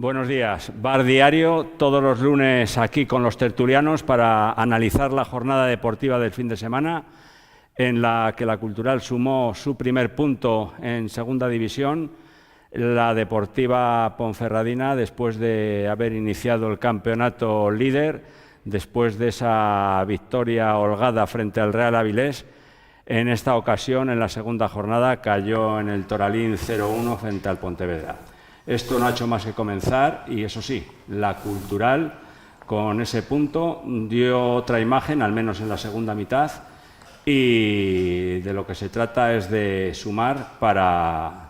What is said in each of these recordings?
Buenos días. Bar Diario, todos los lunes aquí con los tertulianos para analizar la jornada deportiva del fin de semana, en la que la Cultural sumó su primer punto en Segunda División, la Deportiva Ponferradina, después de haber iniciado el campeonato líder, después de esa victoria holgada frente al Real Avilés. En esta ocasión, en la segunda jornada, cayó en el Toralín 0-1 frente al Pontevedra. Esto no ha hecho más que comenzar y, eso sí, la Cultural, con ese punto, dio otra imagen, al menos en la segunda mitad, y de lo que se trata es de sumar para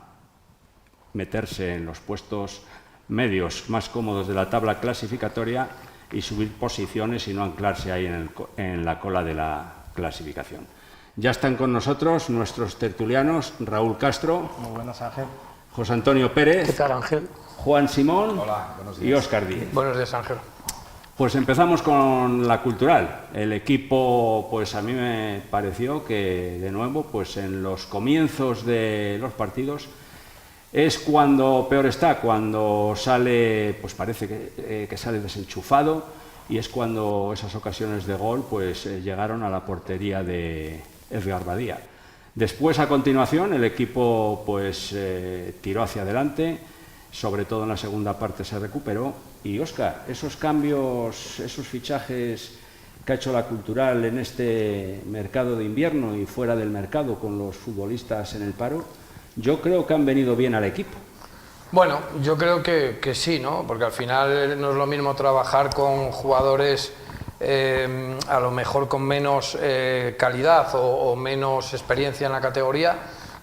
meterse en los puestos medios más cómodos de la tabla clasificatoria y subir posiciones y no anclarse ahí en la cola de la clasificación. Ya están con nosotros nuestros tertulianos, Raúl Castro. Muy buenas, Ángel. José Antonio Pérez. ¿Qué tal, Ángel? Juan Simón. Hola, buenos días. Y Óscar Díez. Buenos días, Ángel. Pues empezamos con la Cultural. El equipo, pues a mí me pareció que, de nuevo, pues en los comienzos de los partidos es cuando peor está, cuando sale, pues parece que sale desenchufado, y es cuando esas ocasiones de gol pues llegaron a la portería de Edgar Badía. Después, a continuación, el equipo pues tiró hacia adelante, sobre todo en la segunda parte se recuperó. Y, Óscar, esos cambios, esos fichajes que ha hecho la Cultural en este mercado de invierno y fuera del mercado con los futbolistas en el paro, yo creo que han venido bien al equipo. Bueno, yo creo que sí, ¿no? Porque al final no es lo mismo trabajar con jugadores a lo mejor con menos calidad o menos experiencia en la categoría.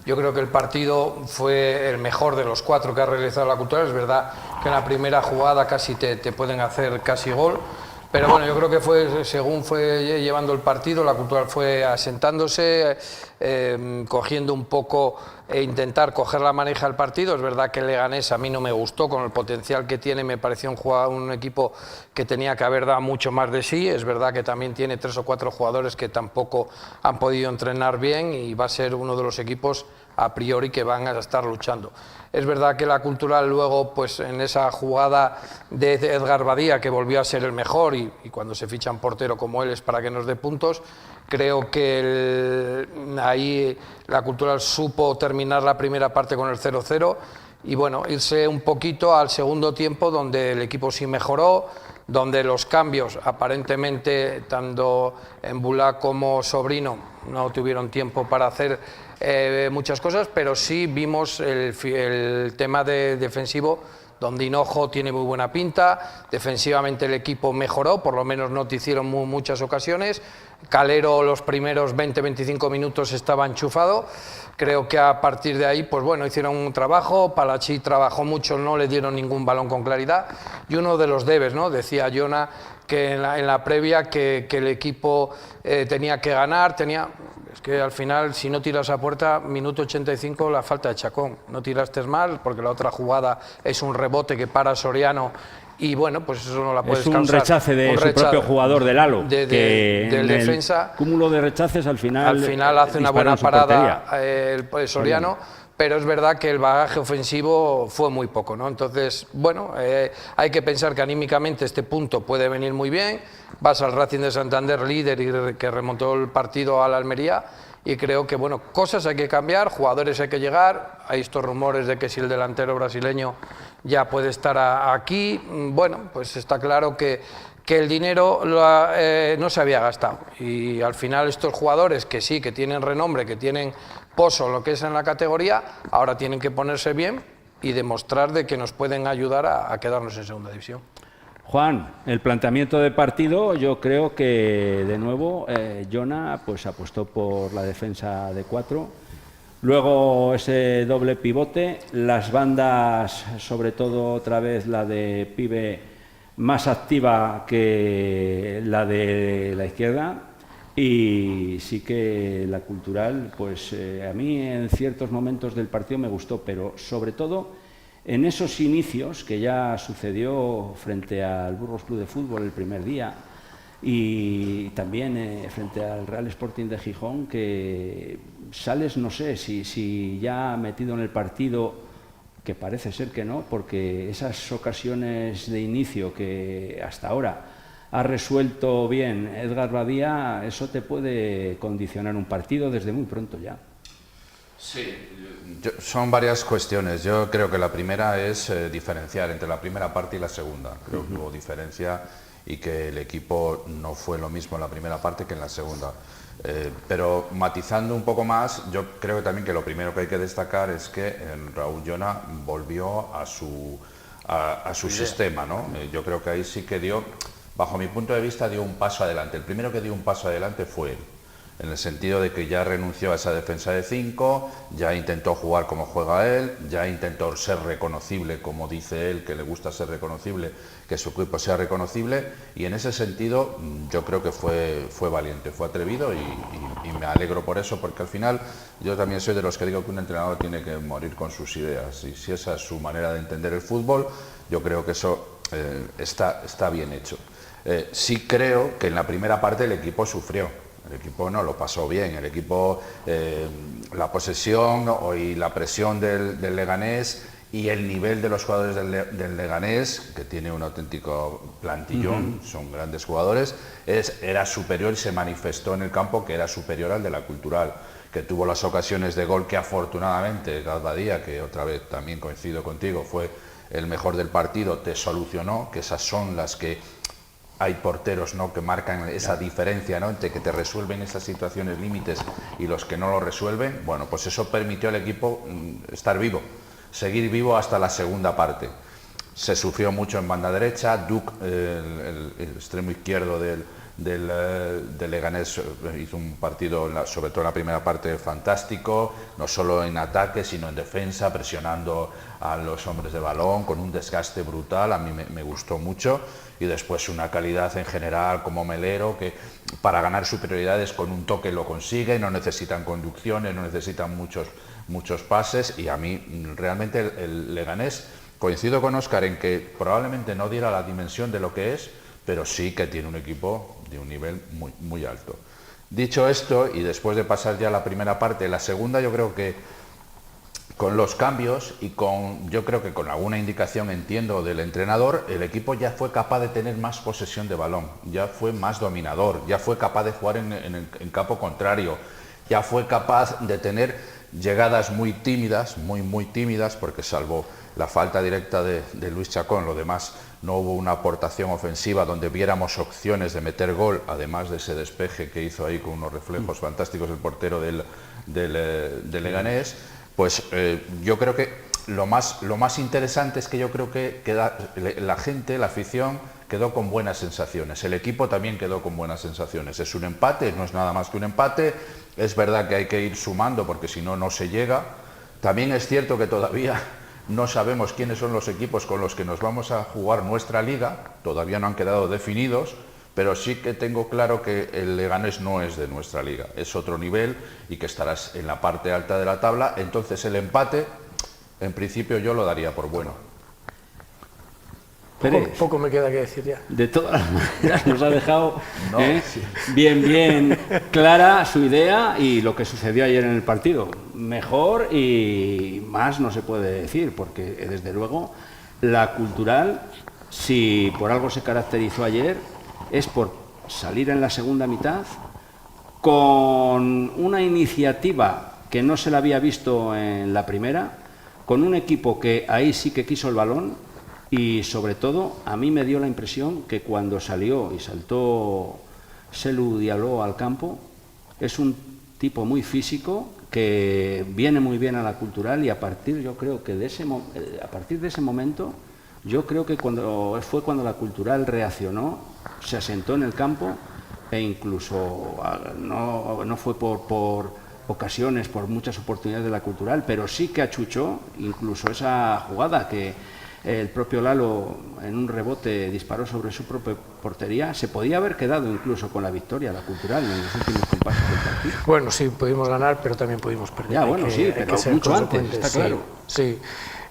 Yo creo que el partido fue el mejor de los 4 que ha realizado la Cultural. Es verdad que en la primera jugada casi te pueden hacer casi gol, pero bueno, yo creo que fue, según fue llevando el partido, la Cultural fue asentándose, cogiendo un poco intentar coger la maneja del partido. Es verdad que el Leganés a mí no me gustó, con el potencial que tiene, me pareció un equipo que tenía que haber dado mucho más de sí. Es verdad que también tiene 3 o 4 jugadores que tampoco han podido entrenar bien y va a ser uno de los equipos a priori que van a estar luchando. Es verdad que la Cultural luego, pues en esa jugada de Edgar Badía, que volvió a ser el mejor, y cuando se ficha un portero como él es para que nos dé puntos, creo que ahí la Cultural supo terminar la primera parte con el 0-0 y bueno, irse un poquito al segundo tiempo, donde el equipo sí mejoró, donde los cambios aparentemente tanto Embulá como Sobrino no tuvieron tiempo para hacer muchas cosas, pero sí vimos el tema defensivo, donde Hinojo tiene muy buena pinta. Defensivamente el equipo mejoró, por lo menos no te hicieron muchas ocasiones. Calero los primeros 20-25 minutos estaba enchufado. Creo que a partir de ahí, pues bueno, hicieron un trabajo. Palachí trabajó mucho, no le dieron ningún balón con claridad. Y uno de los debes, ¿no? Decía Jona que en la previa que el equipo tenía que ganar, es que al final, si no tiras a puerta, minuto 85, la falta de Chacón. No tiraste mal, porque la otra jugada es un rebote que para Soriano y bueno, pues eso no la puedes causar. Es un rechace de su propio jugador del Halo, que del en defensa, el cúmulo de rechaces al final hace una buena parada el Soriano, pero es verdad que el bagaje ofensivo fue muy poco, ¿no? Entonces, bueno, hay que pensar que anímicamente este punto puede venir muy bien. Vas al Racing de Santander, líder, y que remontó el partido a la Almería, y creo que, bueno, cosas hay que cambiar, jugadores hay que llegar. Hay estos rumores de que si el delantero brasileño ya puede estar aquí. Bueno, pues está claro que el dinero no se había gastado, y al final estos jugadores que sí, que tienen renombre, que tienen pozo, lo que es en la categoría, ahora tienen que ponerse bien y demostrar de que nos pueden ayudar a quedarnos en segunda división. Juan, el planteamiento de partido, yo creo que de nuevo Jona pues apostó por la defensa de 4, luego ese doble pivote, las bandas, sobre todo otra vez la de Pibe, más activa que la de la izquierda. Y sí que la Cultural, pues a mí en ciertos momentos del partido me gustó, pero sobre todo en esos inicios que ya sucedió frente al Burgos Club de Fútbol el primer día, y también frente al Real Sporting de Gijón, que sales, no sé si ya metido en el partido que parece ser que no, porque esas ocasiones de inicio que hasta ahora ha resuelto bien Edgar Badía, eso te puede condicionar un partido desde muy pronto ya. Sí, son varias cuestiones. Yo creo que la primera es diferenciar entre la primera parte y la segunda. Creo que hubo diferencia y que el equipo no fue lo mismo en la primera parte que en la segunda. Pero matizando un poco más, yo creo también que lo primero que hay que destacar es que Raúl Llona volvió a su sistema, ¿no? Yo creo que ahí sí que dio, bajo mi punto de vista, dio un paso adelante. El primero que dio un paso adelante fue él, en el sentido de que ya renunció a esa defensa de 5, ya intentó jugar como juega él, ya intentó ser reconocible, como dice él, que le gusta ser reconocible, que su equipo sea reconocible, y en ese sentido yo creo que fue valiente, fue atrevido y me alegro por eso, porque al final yo también soy de los que digo que un entrenador tiene que morir con sus ideas, y si esa es su manera de entender el fútbol, yo creo que eso está bien hecho. Sí creo que en la primera parte el equipo sufrió. El equipo no lo pasó bien, el equipo, la posesión y la presión del Leganés y el nivel de los jugadores del Leganés, que tiene un auténtico plantillón, son grandes jugadores, era superior y se manifestó en el campo que era superior al de la Cultural, que tuvo las ocasiones de gol que afortunadamente Edgar Badía, que otra vez también coincido contigo, fue el mejor del partido, te solucionó, que esas son las que... Hay porteros, ¿no?, que marcan esa diferencia, ¿no?, entre que te resuelven esas situaciones límites y los que no lo resuelven. Bueno, pues eso permitió al equipo estar vivo, seguir vivo hasta la segunda parte. Se sufrió mucho en banda derecha, Duc, el extremo izquierdo del Leganés, hizo un partido, sobre todo en la primera parte, fantástico, no solo en ataque, sino en defensa, presionando a los hombres de balón, con un desgaste brutal, a mí me gustó mucho. Y después una calidad en general como Melero, que para ganar superioridades con un toque lo consigue, no necesitan conducciones, no necesitan muchos pases, y a mí realmente el Leganés, coincido con Óscar en que probablemente no diera la dimensión de lo que es, pero sí que tiene un equipo de un nivel muy alto. Dicho esto, y después de pasar ya la primera parte, la segunda yo creo que con los cambios y yo creo que con alguna indicación, entiendo, del entrenador, el equipo ya fue capaz de tener más posesión de balón, ya fue más dominador, ya fue capaz de jugar en campo contrario, ya fue capaz de tener llegadas muy tímidas, muy tímidas, porque salvo la falta directa de Luis Chacón, lo demás no hubo una aportación ofensiva donde viéramos opciones de meter gol, además de ese despeje que hizo ahí con unos reflejos fantásticos el portero del Leganés. Pues yo creo que lo más interesante es que yo creo que la gente, la afición, quedó con buenas sensaciones. El equipo también quedó con buenas sensaciones. Es un empate, no es nada más que un empate. Es verdad que hay que ir sumando porque si no, no se llega. También es cierto que todavía no sabemos quiénes son los equipos con los que nos vamos a jugar nuestra liga. Todavía no han quedado definidos. Pero sí que tengo claro que el Leganés no es de nuestra liga, es otro nivel y que estarás en la parte alta de la tabla. Entonces el empate, en principio yo lo daría por bueno. Poco me queda que decir ya. De todas maneras nos ha dejado bien clara su idea y lo que sucedió ayer en el partido. Mejor y más no se puede decir, porque desde luego la Cultural, si por algo se caracterizó ayer, es por salir en la segunda mitad con una iniciativa que no se la había visto en la primera, con un equipo que ahí sí que quiso el balón y sobre todo a mí me dio la impresión que cuando salió y saltó Selu Diallo al campo, es un tipo muy físico que viene muy bien a la Cultural y a partir de ese momento yo creo que fue cuando la Cultural reaccionó, se asentó en el campo e incluso no fue por ocasiones, por muchas oportunidades de la Cultural, pero sí que achuchó incluso esa jugada que el propio Lalo en un rebote disparó sobre su propia portería. Se podía haber quedado incluso con la victoria la Cultural en los últimos compases del partido. Bueno, sí, pudimos ganar, pero también pudimos perder. Ya, bueno, sí, pero mucho antes, está claro. Sí.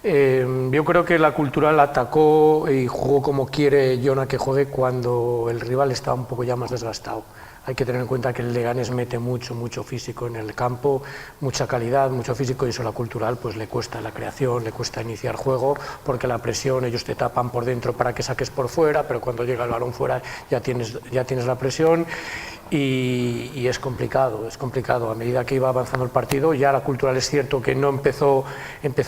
Yo creo que la Cultural atacó y jugó como quiere Llona que juegue cuando el rival estaba un poco ya más desgastado. Hay que tener en cuenta que el Leganés mete mucho físico en el campo, mucha calidad, mucho físico, y eso a la Cultural pues le cuesta la creación, le cuesta iniciar juego, porque la presión, ellos te tapan por dentro para que saques por fuera, pero cuando llega el balón fuera ya tienes la presión, y es complicado. A medida que iba avanzando el partido, ya la Cultural es cierto que no empezó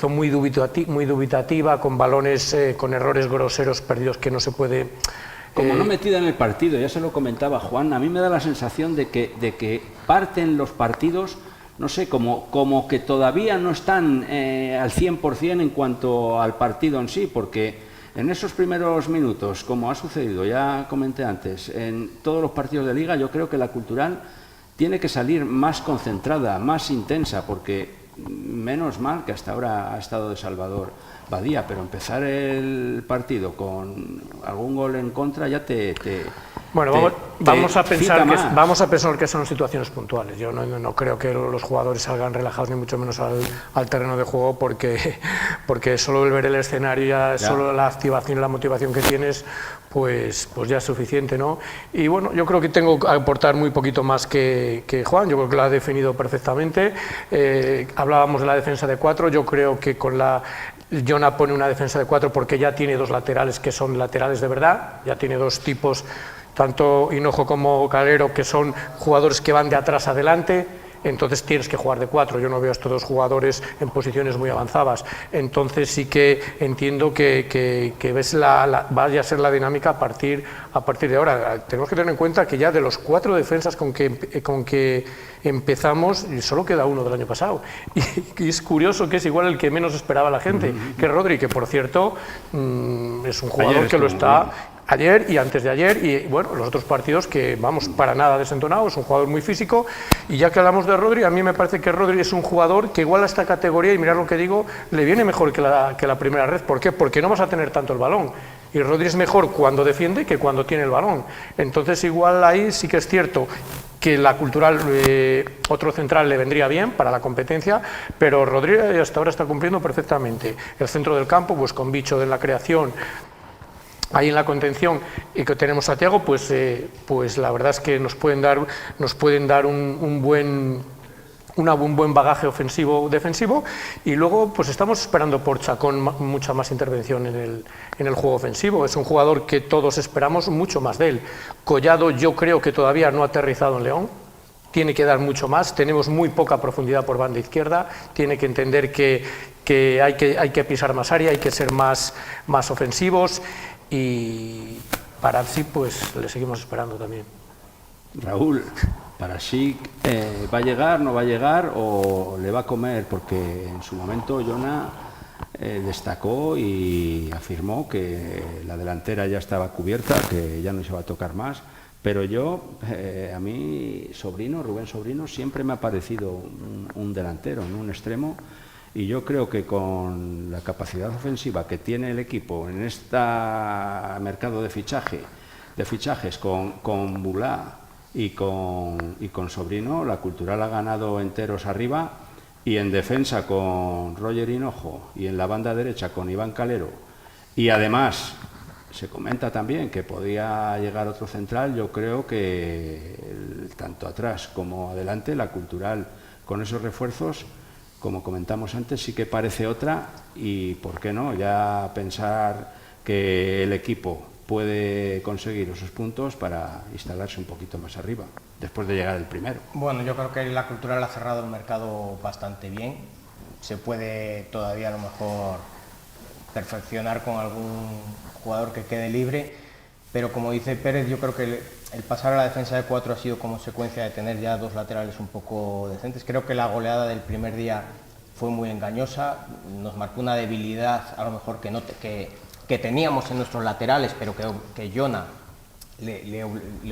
muy dubitativa, con balones, con errores groseros perdidos que no se puede... Como no metida en el partido, ya se lo comentaba Juan, a mí me da la sensación de que parten los partidos, no sé, como que todavía no están al 100% en cuanto al partido en sí, porque en esos primeros minutos, como ha sucedido, ya comenté antes, en todos los partidos de Liga, yo creo que la Cultural tiene que salir más concentrada, más intensa, porque menos mal que hasta ahora ha estado de salvador Badía, pero empezar el partido con algún gol en contra ya vamos a pensar que son situaciones puntuales. Yo no creo que los jugadores salgan relajados, ni mucho menos al terreno de juego, porque solo el ver el escenario, solo la activación y la motivación que tienes, pues ya es suficiente, ¿no? Y bueno, yo creo que tengo que aportar muy poquito más que Juan. Yo creo que lo ha definido perfectamente. Hablábamos de la defensa de 4, yo creo que Jona pone una defensa de 4 porque ya tiene dos laterales que son laterales de verdad, ya tiene dos tipos, tanto Hinojo como Calero, que son jugadores que van de atrás adelante. Entonces tienes que jugar de 4. Yo no veo a estos dos jugadores en posiciones muy avanzadas. Entonces sí que entiendo que ves vaya a ser la dinámica a partir de ahora. Tenemos que tener en cuenta que ya de los 4 defensas con que empezamos, solo queda uno del año pasado. Y es curioso que es igual el que menos esperaba la gente, que Rodri, que por cierto es un jugador que lo está... Ayer y antes de ayer, y bueno, los otros partidos que, vamos, para nada desentonado, es un jugador muy físico. Y ya que hablamos de Rodri, a mí me parece que Rodri es un jugador que igual a esta categoría, y mirad lo que digo, le viene mejor que la primera red. ¿Por qué? Porque no vas a tener tanto el balón. Y Rodri es mejor cuando defiende que cuando tiene el balón. Entonces igual ahí sí que es cierto que la Cultural, otro central le vendría bien para la competencia, pero Rodri hasta ahora está cumpliendo perfectamente. El centro del campo, pues con Bicho en la creación, ahí en la contención, y que tenemos a Thiago, pues la verdad es que nos pueden dar un buen bagaje ofensivo-defensivo, y luego pues estamos esperando por Chacón mucha más intervención en el juego ofensivo. Es un jugador que todos esperamos mucho más de él. Collado yo creo que todavía no ha aterrizado en León, tiene que dar mucho más, tenemos muy poca profundidad por banda izquierda, tiene que entender que hay que pisar más área, hay que ser más ofensivos. Y para sí, pues le seguimos esperando también. Raúl, para sí, ¿va a llegar, no va a llegar o le va a comer? Porque en su momento Jona destacó y afirmó que la delantera ya estaba cubierta, que ya no se va a tocar más. Pero a mí, Rubén Sobrino, siempre me ha parecido un delantero, ¿no? Un extremo. Y yo creo que con la capacidad ofensiva que tiene el equipo en este mercado de fichajes con Bulá y con Sobrino, la Cultural ha ganado enteros arriba, y en defensa con Roger Hinojo y en la banda derecha con Iván Calero, y además se comenta también que podía llegar otro central. Yo creo que tanto atrás como adelante la Cultural, con esos refuerzos, como comentamos antes, sí que parece otra, y por qué no ya pensar que el equipo puede conseguir esos puntos para instalarse un poquito más arriba, después de llegar el primero. Bueno, yo creo que la Cultural ha cerrado el mercado bastante bien. Se puede todavía a lo mejor perfeccionar con algún jugador que quede libre, pero como dice Pérez, yo creo que el pasar a la defensa de 4 ha sido consecuencia de tener ya dos laterales un poco decentes. Creo que la goleada del primer día fue muy engañosa, nos marcó una debilidad a lo mejor que teníamos en nuestros laterales, pero que Jona le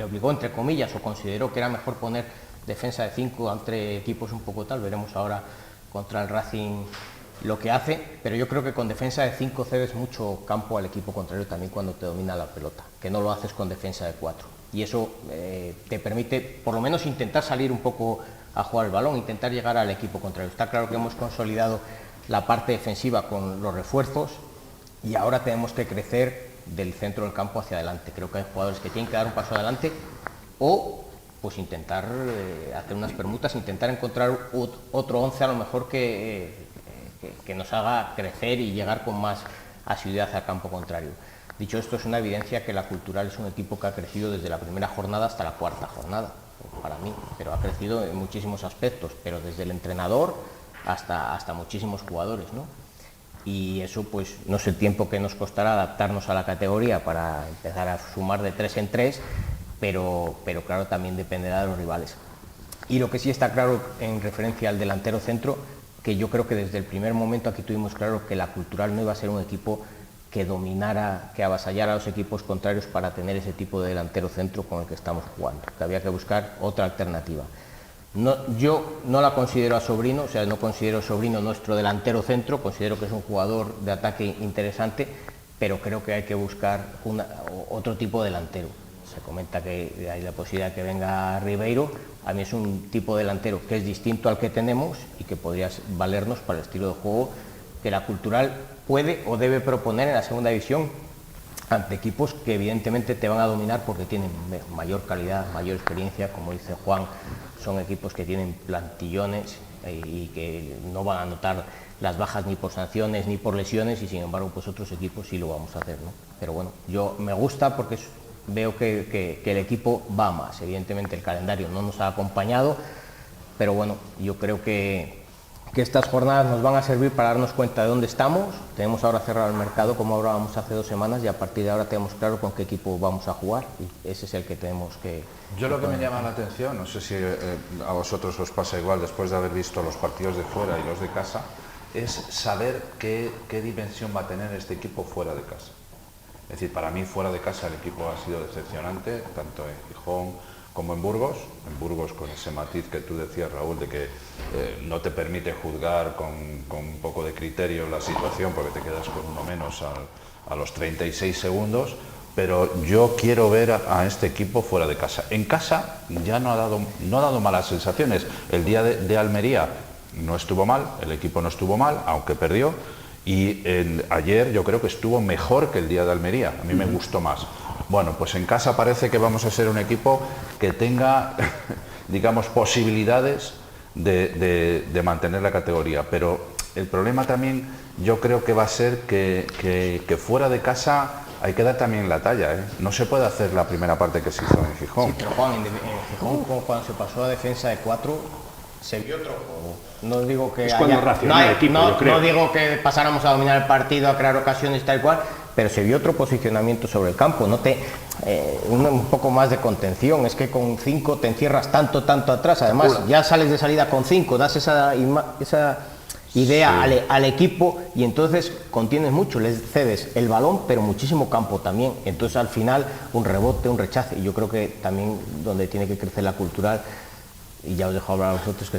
obligó, entre comillas, o consideró que era mejor poner defensa de 5 entre equipos un poco tal. Veremos ahora contra el Racing lo que hace, pero yo creo que con defensa de 5 cedes mucho campo al equipo contrario también cuando te domina la pelota, que no lo haces con defensa de 4. Y eso te permite por lo menos intentar salir un poco a jugar el balón, intentar llegar al equipo contrario. Está claro que hemos consolidado la parte defensiva con los refuerzos y ahora tenemos que crecer del centro del campo hacia adelante. Creo que hay jugadores que tienen que dar un paso adelante o pues intentar hacer unas permutas, intentar encontrar otro 11 a lo mejor que nos haga crecer y llegar con más asiduidad al campo contrario. Dicho esto, es una evidencia que la Cultural es un equipo que ha crecido desde la primera jornada hasta la cuarta jornada, para mí, pero ha crecido en muchísimos aspectos, pero desde el entrenador hasta muchísimos jugadores, ¿no? Y eso, pues, no sé el tiempo que nos costará adaptarnos a la categoría para empezar a sumar de 3 en 3, pero claro, también dependerá de los rivales. Y lo que sí está claro en referencia al delantero centro, que yo creo que desde el primer momento aquí tuvimos claro que la Cultural no iba a ser un equipo que dominara, que avasallara a los equipos contrarios para tener ese tipo de delantero centro con el que estamos jugando, que había que buscar otra alternativa. Yo no la considero a Sobrino, o sea, no considero a Sobrino nuestro delantero centro, considero que es un jugador de ataque interesante, pero creo que hay que buscar otro tipo de delantero. Se comenta que hay la posibilidad de que venga Ribeiro. A mí es un tipo de delantero que es distinto al que tenemos y que podría valernos para el estilo de juego que la Cultural puede o debe proponer en la segunda división ante equipos que evidentemente te van a dominar porque tienen mayor calidad, mayor experiencia, como dice Juan, son equipos que tienen plantillones y que no van a notar las bajas ni por sanciones ni por lesiones, y sin embargo pues otros equipos sí lo vamos a hacer, ¿no? Pero bueno, yo me gusta porque veo que el equipo va más. Evidentemente el calendario no nos ha acompañado, pero bueno, yo creo que estas jornadas nos van a servir para darnos cuenta de dónde estamos. Tenemos ahora cerrado el mercado, como hablábamos hace 2 semanas, y a partir de ahora tenemos claro con qué equipo vamos a jugar, y ese es el que tenemos que... Yo lo que me llama la atención, no sé si a vosotros os pasa igual después de haber visto los partidos de fuera y los de casa, es saber qué dimensión va a tener este equipo fuera de casa. Es decir, para mí fuera de casa el equipo ha sido decepcionante, tanto en Gijón como en Burgos con ese matiz que tú decías, Raúl, de que no te permite juzgar con un poco de criterio la situación porque te quedas con uno menos a los 36 segundos, pero yo quiero ver a este equipo fuera de casa. En casa ya no ha dado malas sensaciones. El día de Almería no estuvo mal, el equipo no estuvo mal, aunque perdió, y ayer yo creo que estuvo mejor que el día de Almería, a mí me gustó más. Bueno, pues en casa parece que vamos a ser un equipo que tenga, digamos, posibilidades de mantener la categoría, pero el problema también yo creo que va a ser que fuera de casa hay que dar también la talla, ¿eh? No se puede hacer la primera parte que se hizo en Gijón. Sí, pero Juan, en Gijón, cuando se pasó a defensa de 4, se vio otro juego. No digo que no digo que pasáramos a dominar el partido, a crear ocasiones tal cual, pero se vio otro posicionamiento sobre el campo, un poco más de contención. Es que con 5 te encierras tanto atrás, además ya sales de salida con 5, das esa idea al equipo, y entonces contienes mucho, les cedes el balón pero muchísimo campo también, entonces al final un rebote, un rechace, y yo creo que también donde tiene que crecer la Cultural, y ya os dejo hablar a vosotros que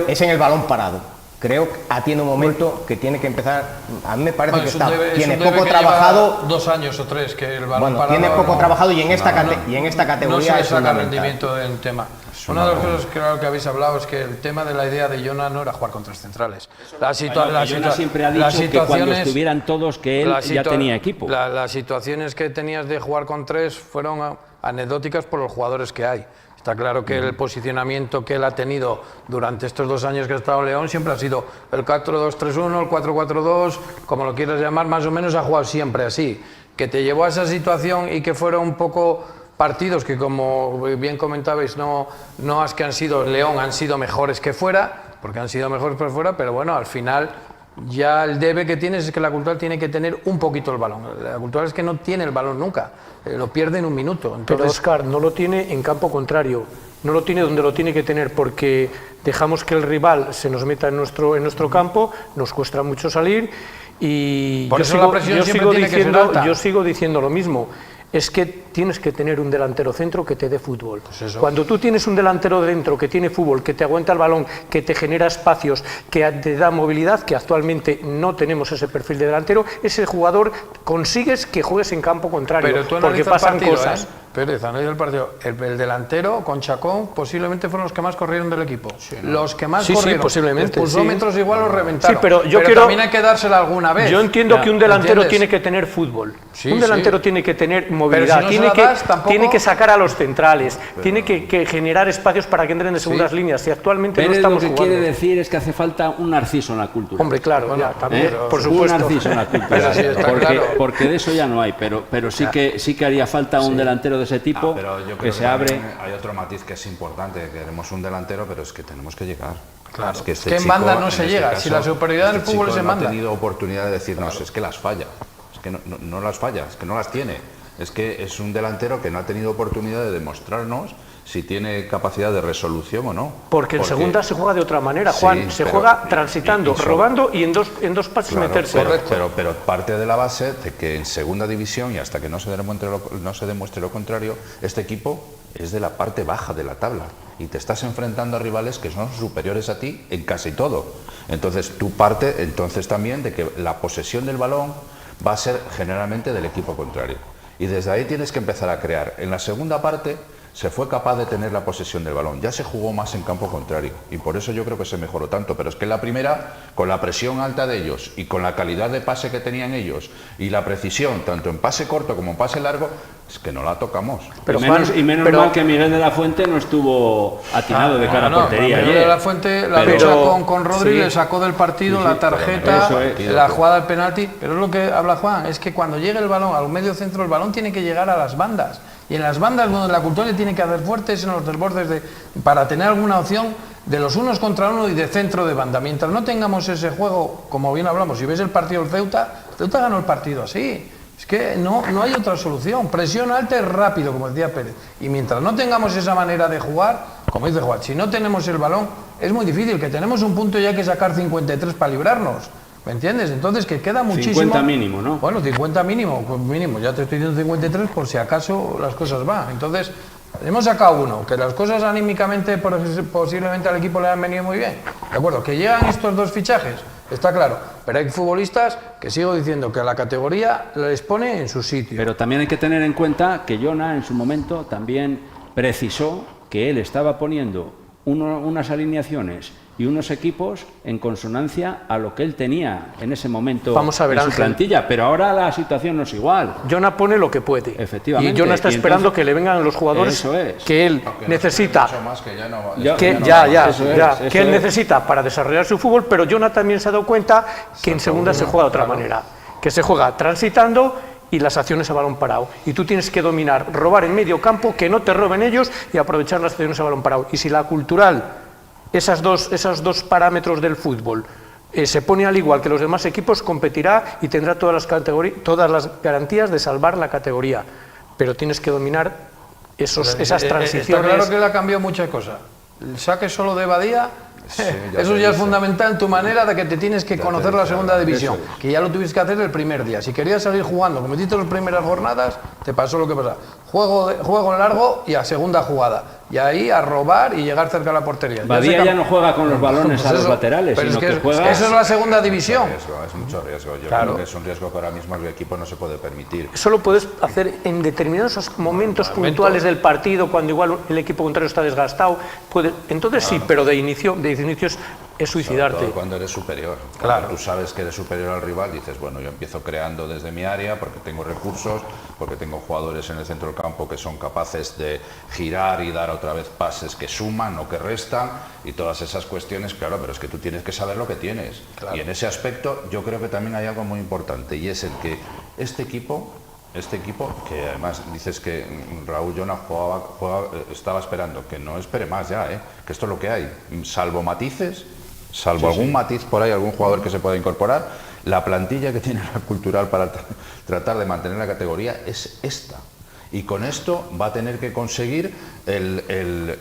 es en el balón parado. Creo que tiene un momento que tiene que empezar. A mí me parece que tiene poco trabajado. 2 años o 3 que el balón parado. Tiene poco trabajado, y en esta categoría no se le es saca fundamental. rendimiento del tema. Una de las cosas que habéis hablado es que el tema de la idea de Jona no era jugar con 3 centrales. Jona siempre ha dicho que cuando estuvieran todos que él ya tenía equipo. Las situaciones que tenías de jugar con 3 fueron anecdóticas por los jugadores que hay. Está claro que el posicionamiento que él ha tenido durante estos 2 años que ha estado en León siempre ha sido el 4-2-3-1, el 4-4-2, como lo quieras llamar, más o menos ha jugado siempre así. Que te llevó a esa situación y que fueron un poco partidos que, como bien comentabais, no es que han sido León, han sido mejores que fuera, porque han sido mejores por fuera, pero bueno, al final ya el debe que tienes es que la Cultural tiene que tener un poquito el balón. La Cultural es que no tiene el balón nunca, lo pierde en un minuto. Entonces... Pero Óscar no lo tiene en campo contrario, no lo tiene donde lo tiene que tener, porque dejamos que el rival se nos meta en nuestro campo, nos cuesta mucho salir, y por eso la presión siempre tiene que ser alta. Yo sigo diciendo lo mismo. Es que tienes que tener un delantero centro que te dé fútbol. Pues cuando tú tienes un delantero dentro que tiene fútbol, que te aguanta el balón, que te genera espacios, que te da movilidad, que actualmente no tenemos ese perfil de delantero, ese jugador consigues que juegues en campo contrario, pero tú porque pasan partido, cosas. Pérez, analiza el partido. El delantero con Chacón posiblemente fueron los que más corrieron del equipo. Sí, ¿no? Los que más corrieron. Sí, posiblemente. Los pulsómetros igual los reventaron. Sí, pero también hay que dársela alguna vez. Yo entiendo que un delantero tiene que tener fútbol. Un delantero tiene que tener movilidad. Si no tiene que sacar a los centrales. Tiene que generar espacios para que entren de segundas líneas. Y actualmente no estamos jugando. Lo que quiere decir es que hace falta un Narciso en la cultura. Hombre, claro, bueno, también, por supuesto. Un Narciso en la cultura. Porque de eso ya no hay, pero sí que haría falta un delantero de ese tipo que se abre. Hay otro matiz que es importante, queremos un delantero, pero es que tenemos que llegar. Claro. Es que en banda no se llega, si la superioridad del fútbol es en banda. No ha tenido oportunidad de decirnos, es que las falla, es que no las falla, es que no las tiene. Es que es un delantero que no ha tenido oportunidad de demostrarnos si tiene capacidad de resolución o no. Porque en segunda se juega de otra manera, Juan. Se juega transitando, robando y en dos pasos meterse. Pero parte de la base de que en segunda división, y hasta que no se demuestre lo contrario, este equipo es de la parte baja de la tabla y te estás enfrentando a rivales que son superiores a ti en casi todo. Entonces tú parte entonces también de que la posesión del balón va a ser generalmente del equipo contrario. Y desde ahí tienes que empezar a crear. En la segunda parte se fue capaz de tener la posesión del balón, ya se jugó más en campo contrario y por eso yo creo que se mejoró tanto, pero es que en la primera, con la presión alta de ellos y con la calidad de pase que tenían ellos y la precisión, tanto en pase corto como en pase largo, es que no la tocamos. Pero menos mal que Miguel de la Fuente no estuvo atinado de cara a portería. Miguel de la Fuente, la lucha con Rodri le sacó del partido la tarjeta, la jugada del penalti, pero es lo que habla Juan, es que cuando llegue el balón al medio centro, el balón tiene que llegar a las bandas. Y en las bandas donde la cultura le tiene que hacer fuertes en los desbordes para tener alguna opción de los unos contra uno y de centro de banda. Mientras no tengamos ese juego, como bien hablamos, si ves el partido del Ceuta ganó el partido así. Es que no hay otra solución. Presión alta y rápido, como decía Pérez. Y mientras no tengamos esa manera de jugar, como dice Juan, si no tenemos el balón, es muy difícil, que tenemos un punto y hay que sacar 53 para librarnos. ¿Me entiendes? Entonces, que queda muchísimo... 50 mínimo, ¿no? Bueno, 50 mínimo, pues mínimo. Ya te estoy diciendo 53 por si acaso las cosas van. Entonces, hemos sacado uno, que las cosas anímicamente posiblemente al equipo le han venido muy bien. ¿De acuerdo? Que llegan estos dos fichajes, está claro. Pero hay futbolistas que sigo diciendo que la categoría les pone en su sitio. Pero también hay que tener en cuenta que Jona en su momento también precisó que él estaba poniendo unas alineaciones y unos equipos en consonancia a lo que él tenía en ese momento. Vamos a ver, en su plantilla, pero ahora la situación no es igual. Jona pone lo que puede. Efectivamente. Y Jona está esperando que le vengan los jugadores que él necesita. Que él necesita para desarrollar su fútbol, pero Jona también se ha dado cuenta que en segunda se juega de otra manera, que se juega transitando y las acciones a balón parado. Y tú tienes que dominar, robar en medio campo, que no te roben ellos y aprovechar las acciones a balón parado. Y si la cultural, esos dos parámetros del fútbol, se pone al igual que los demás equipos, competirá y tendrá todas las garantías de salvar la categoría. Pero tienes que dominar esas transiciones. Está claro que le ha cambiado muchas cosas. El saque solo de Badía, eso ya es fundamental en tu manera de que te tienes que conocer la segunda división, que ya lo tuviste que hacer el primer día. Si querías salir jugando, como hiciste las primeras jornadas, te pasó lo que pasa. Juego largo y a segunda jugada. Y ahí a robar y llegar cerca de la portería. Badía ya no juega con los balones a los laterales, sino que juega... Eso es la segunda división. Es mucho riesgo. Yo creo que es un riesgo que ahora mismo el equipo no se puede permitir. Eso lo puedes hacer en determinados momentos puntuales del partido, cuando igual el equipo contrario está desgastado. Entonces sí, pero de inicio es suicidarte. Sobre todo cuando eres superior. Claro. Tú sabes que eres superior al rival, dices, bueno, yo empiezo creando desde mi área porque tengo recursos, porque tengo jugadores en el centro del campo que son capaces de girar y dar otra vez pases que suman o que restan y todas esas cuestiones, claro, pero es que tú tienes que saber lo que tienes. Claro. Y en ese aspecto yo creo que también hay algo muy importante y es el que este equipo, que además dices que Raúl Jona estaba esperando, que no espere más ya, que esto es lo que hay, salvo matices, algún matiz por ahí, algún jugador que se pueda incorporar, la plantilla que tiene la Cultural para tratar de mantener la categoría es esta. Y con esto va a tener que conseguir el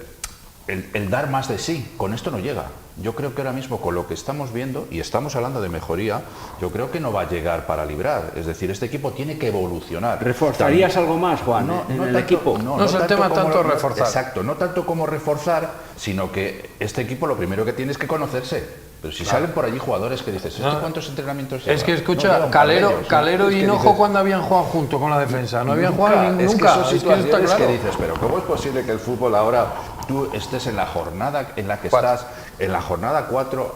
dar más de sí. Con esto no llega. Yo creo que ahora mismo con lo que estamos viendo, y estamos hablando de mejoría, yo creo que no va a llegar para librar. Es decir, este equipo tiene que evolucionar. ¿Reforzarías algo más, Juan, en el equipo? No es el tema tanto reforzar. Exacto, no tanto como reforzar, sino que este equipo lo primero que tiene es que conocerse. Pero si salen por allí jugadores que dices, ¿cuántos entrenamientos lleva? Es que escucha, Calero y Hinojo cuando habían jugado junto con la defensa, no habían jugado nunca. Es que son situaciones está claro. que dices, pero ¿cómo es posible que el fútbol ahora tú estés en la jornada en la que estás, en la jornada 4,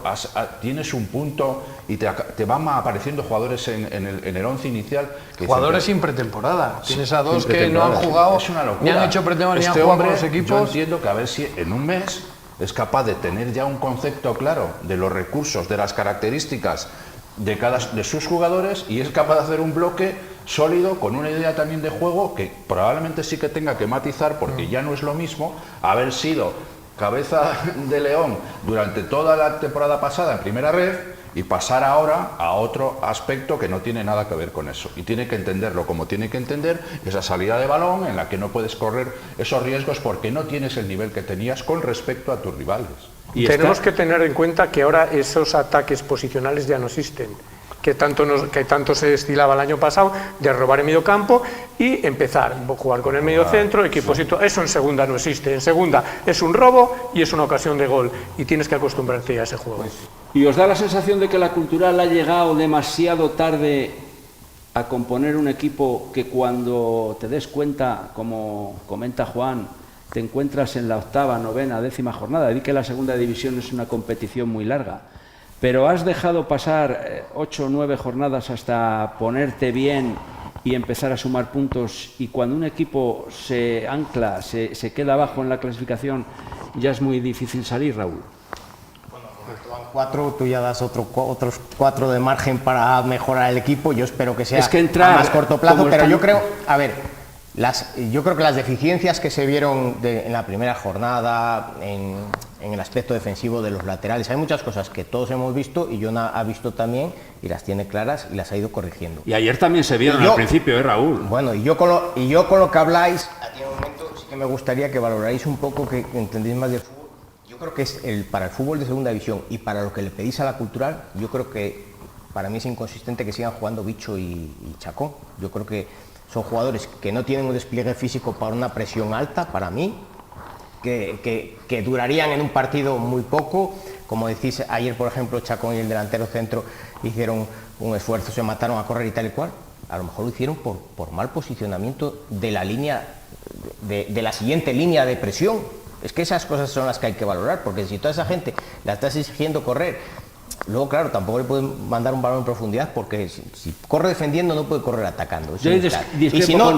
tienes un punto y te van apareciendo jugadores en el 11 inicial? Jugadores sin pretemporada. Tienes a dos que no han jugado, es una locura. ni han hecho pretemporada, ni han Este jugado con hombre, los equipos. yo entiendo que a ver si en un mes es capaz de tener ya un concepto claro de los recursos, de las características de sus jugadores, y es capaz de hacer un bloque sólido con una idea también de juego que probablemente sí que tenga que matizar, porque ya no es lo mismo haber sido cabeza de león durante toda la temporada pasada en primera red y pasar ahora a otro aspecto que no tiene nada que ver con eso, y tiene que entenderlo como tiene que entender esa salida de balón en la que no puedes correr esos riesgos porque no tienes el nivel que tenías con respecto a tus rivales. Y tenemos que tener en cuenta que ahora esos ataques posicionales ya no existen, que tanto se destilaba el año pasado, de robar en medio campo y empezar a jugar con el medio centro, eso en segunda no existe. En segunda es un robo y es una ocasión de gol, y tienes que acostumbrarte a ese juego. ¿Y os da la sensación de que la Cultural ha llegado demasiado tarde a componer un equipo que cuando te des cuenta, como comenta Juan, te encuentras en la 8ª, 9ª, 10ª jornada? Di que la segunda división es una competición muy larga, pero has dejado pasar 8 o 9 jornadas hasta ponerte bien y empezar a sumar puntos, y cuando un equipo se ancla, se queda abajo en la clasificación, ya es muy difícil salir, Raúl. 4, tú ya das otros 4 de margen para mejorar el equipo. Yo espero que sea entrar a más corto plazo, pero yo creo, yo creo que las deficiencias que se vieron en la primera jornada en el aspecto defensivo de los laterales, hay muchas cosas que todos hemos visto y Jona ha visto también y las tiene claras y las ha ido corrigiendo. Y ayer también se vieron al principio, Raúl. Bueno, y yo con lo que habláis, aquí en un momento sí que me gustaría que valoráis un poco, que entendéis más del fútbol. Yo creo que es para el fútbol de segunda división y para lo que le pedís a la Cultural, yo creo que para mí es inconsistente que sigan jugando Bicho y Chacón. Yo creo que son jugadores que no tienen un despliegue físico para una presión alta, para mí, que durarían en un partido muy poco. Como decís, ayer, por ejemplo, Chacón y el delantero centro hicieron un esfuerzo, se mataron a correr y tal y cual. A lo mejor lo hicieron por mal posicionamiento de la línea, de la siguiente línea de presión. Es que esas cosas son las que hay que valorar, porque si toda esa gente la estás exigiendo correr, luego, claro, tampoco le pueden mandar un balón en profundidad, porque si corre defendiendo no puede correr atacando. Y si no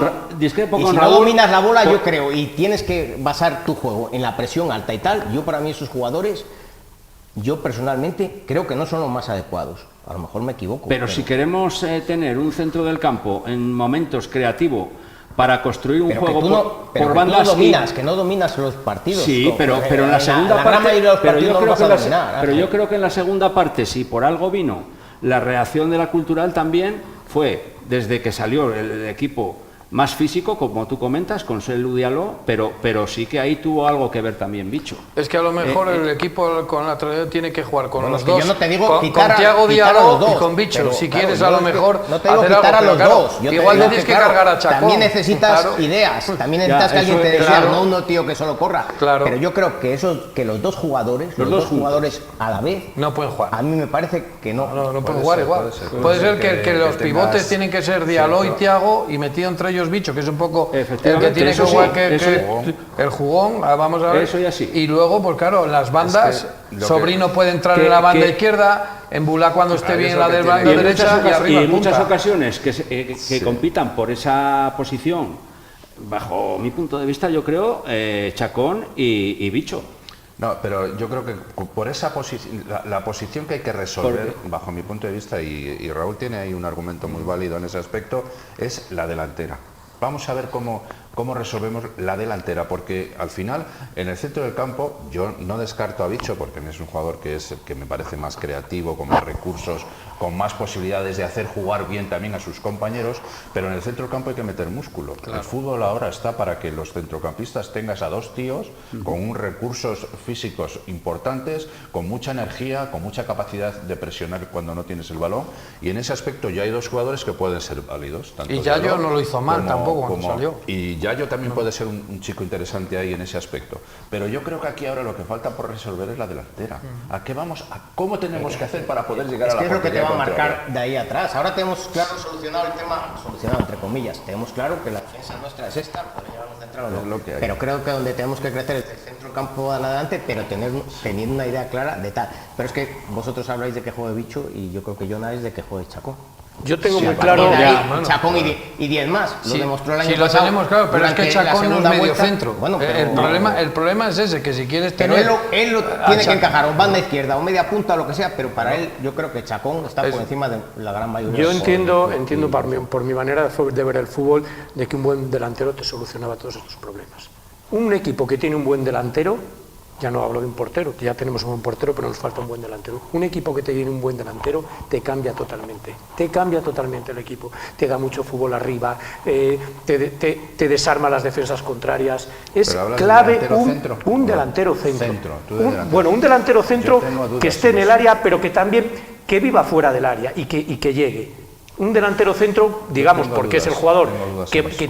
dominas la bola, yo creo, y tienes que basar tu juego en la presión alta y tal, para mí esos jugadores, yo personalmente creo que no son los más adecuados. A lo mejor me equivoco. Pero si queremos tener un centro del campo en momentos creativo para construir un juego por bandas, que no dominas los partidos. Sí, pero en la segunda parte, pero yo creo que en la segunda parte, si por algo vino la reacción de la Cultural, también fue desde que salió el equipo más físico, como tú comentas, con Selu Diallo, pero sí que ahí tuvo algo que ver también Bicho. Es que a lo mejor el equipo con la tradición tiene que jugar con los dos, yo no te digo con Thiago Diallo y con Bicho, si quieres a lo mejor no te digo quitar a los dos. Igual tienes que cargar a Chacón. También necesitas ideas, también necesitas que alguien te decía, no uno tío que solo corra. Pero yo creo que los dos jugadores a la vez no pueden jugar. A mí me parece que no pueden jugar igual. Puede ser que los pivotes tienen que ser Diallo y Thiago, y metido entre ellos Bicho, que es un poco el que tiene que jugar el jugón, vamos a ver. Eso y así. Y luego, pues claro, en las bandas, Sobrino puede entrar en la banda izquierda, en Bulá cuando esté bien en la derecha, y arriba en muchas ocasiones que compitan por esa posición, bajo mi punto de vista, yo creo, Chacón y Bicho. No, pero yo creo que por esa posición, la posición que hay que resolver, bajo mi punto de vista, y Raúl tiene ahí un argumento muy válido en ese aspecto, es la delantera. Vamos a ver cómo resolvemos la delantera, porque al final, en el centro del campo, yo no descarto a Bicho, porque es un jugador que me parece más creativo, con más recursos, con más posibilidades de hacer jugar bien también a sus compañeros, pero en el centro del campo hay que meter músculo. Claro. El fútbol ahora está para que los centrocampistas tengas a dos tíos con unos recursos físicos importantes, con mucha energía, con mucha capacidad de presionar cuando no tienes el balón, y en ese aspecto ya hay dos jugadores que pueden ser válidos. Y Yayo no lo hizo mal tampoco cuando salió. Y Yayo también puede ser un chico interesante ahí en ese aspecto. Pero yo creo que aquí ahora lo que falta por resolver es la delantera. ¿A qué vamos? ¿Cómo tenemos que hacer para poder llegar a la portería? Es que es lo que te va a contraria? marcar de ahí atrás. Ahora tenemos claro solucionado el tema, solucionado entre comillas. Tenemos claro que la defensa nuestra es esta, puede llevar un central o no. Es lo que hay. Pero creo que donde tenemos que crecer es el centro del campo en adelante, pero teniendo una idea clara de tal. Pero es que vosotros habláis de que juegue Bicho y yo creo que Jonah es de que juegue Chacón. Yo tengo Sí, muy a partir claro... de ahí, bueno, Chacón y 10 más. Lo Sí, demostró el año sí, lo pasado. tenemos claro, pero es que durante la Chacón no es segunda medio vuelta. centro. Bueno, pero el problema es ese, que si quieres pero tener... él lo a tiene que Chacón. encajar o banda izquierda o media punta o lo que sea, pero para él yo creo que Chacón está por encima de la gran mayoría. Yo de los entiendo jugadores. por mi manera de ver el fútbol, de que un buen delantero te solucionaba todos estos problemas. Un equipo que tiene un buen delantero, ya no hablo de un portero, que ya tenemos un buen portero, pero nos falta un buen delantero. Un equipo que te tiene un buen delantero te cambia totalmente el equipo. Te da mucho fútbol arriba, te desarma las defensas contrarias. Es Pero hablas de clave delantero centro. un delantero centro. Tú de delantero. Bueno, un delantero centro Yo tengo dudas que esté en sobre el eso. área, pero que también que viva fuera del área y que llegue. Un delantero centro, digamos, tengo porque es el dudas, jugador tengo dudas que sobre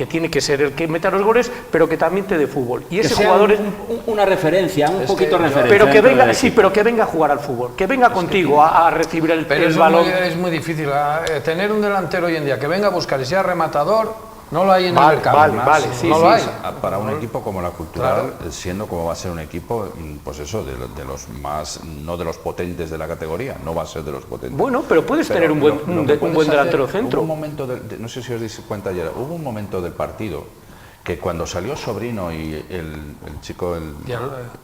tiene que ser el que meta los goles, pero que también te dé fútbol. Y Que ese sea jugador es... una referencia, un poquito referencia. Pero que dentro venga, del sí, equipo. pero que venga a jugar al fútbol, que venga contigo a recibir el Pero balón. es muy difícil. Tener un delantero hoy en día que venga a buscar y sea rematador, no lo hay en el mercado. Vale, sí, no sí, lo hay. sí. Para un equipo como la Cultural, Claro. siendo como va a ser un equipo, pues eso, de los más, no de los potentes de la categoría, no va a ser de los potentes. Bueno, pero puedes tener un buen, lo que un puedes buen delantero hacer, centro. Hubo un momento, no sé si os dais cuenta ayer, hubo un momento del partido que cuando salió Sobrino y el chico,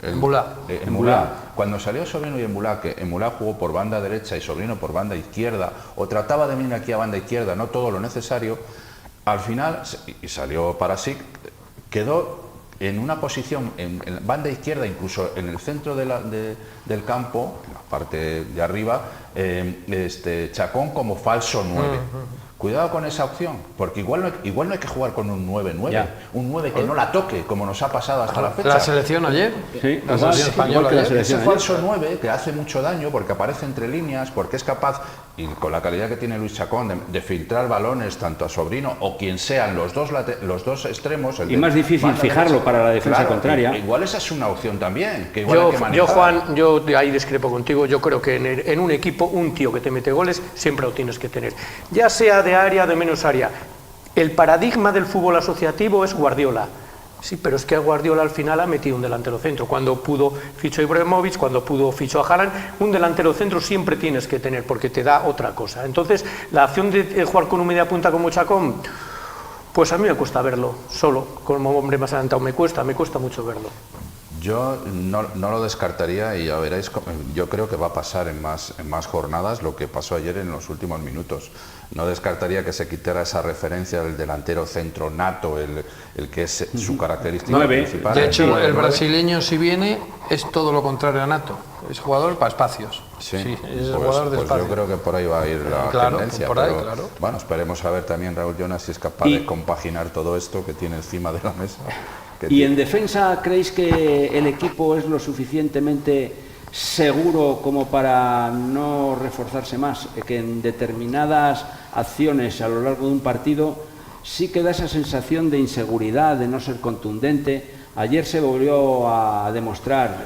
Embulá. Embulá, cuando salió Sobrino y Embulá, que Embulá jugó por banda derecha y Sobrino por banda izquierda, o trataba de venir aquí a banda izquierda, no todo lo necesario, al final, y salió Parasic, quedó en una posición en banda izquierda, incluso en el centro del campo, en la parte de arriba, Chacón como falso 9. Cuidado con esa opción, porque igual no hay que jugar con un 9-9, Ya. un 9 que no la toque, como nos ha pasado hasta la fecha. La selección ayer. Sí, la igual, selección española igual que la ayer. selección. Ese falso 9 que hace mucho daño porque aparece entre líneas, porque es capaz, y con la calidad que tiene Luis Chacón, de filtrar balones tanto a Sobrino o quien sean los dos extremos. Y más difícil banda fijarlo derecha. para la defensa Claro, contraria. Igual esa es una opción también, que igual hay que manejar. Yo, Juan, yo de ahí discrepo contigo. Yo creo que en un equipo, un tío que te mete goles, siempre lo tienes que tener. Ya sea de área, de menos área. El paradigma del fútbol asociativo es Guardiola. Sí, pero es que Guardiola al final ha metido un delantero centro. Cuando pudo fichó a Ibrahimovic, cuando pudo fichó a Haaland, un delantero centro siempre tienes que tener porque te da otra cosa. Entonces, la opción de jugar con un media punta como Chacón, pues a mí me cuesta verlo, solo, como hombre más adelantado me cuesta mucho verlo. Yo no lo descartaría y ya veréis, yo creo que va a pasar en más jornadas lo que pasó ayer en los últimos minutos. No descartaría que se quitara esa referencia del delantero centro nato, el que es su característica 9. principal. De hecho, el 9. brasileño, si viene, es todo lo contrario a Nato. Es jugador para espacios. Sí, es el pues, jugador de pues espacio. yo creo que por ahí va a ir la Claro, tendencia. por ahí, pero, claro. Bueno, esperemos a ver también Raúl Jonas si es capaz Y- de compaginar todo esto que tiene encima de la mesa. que ¿Y tiene. en defensa creéis que el equipo es lo suficientemente seguro como para no reforzarse más? Que en determinadas acciones a lo largo de un partido sí que da esa sensación de inseguridad, de no ser contundente. Ayer se volvió a demostrar,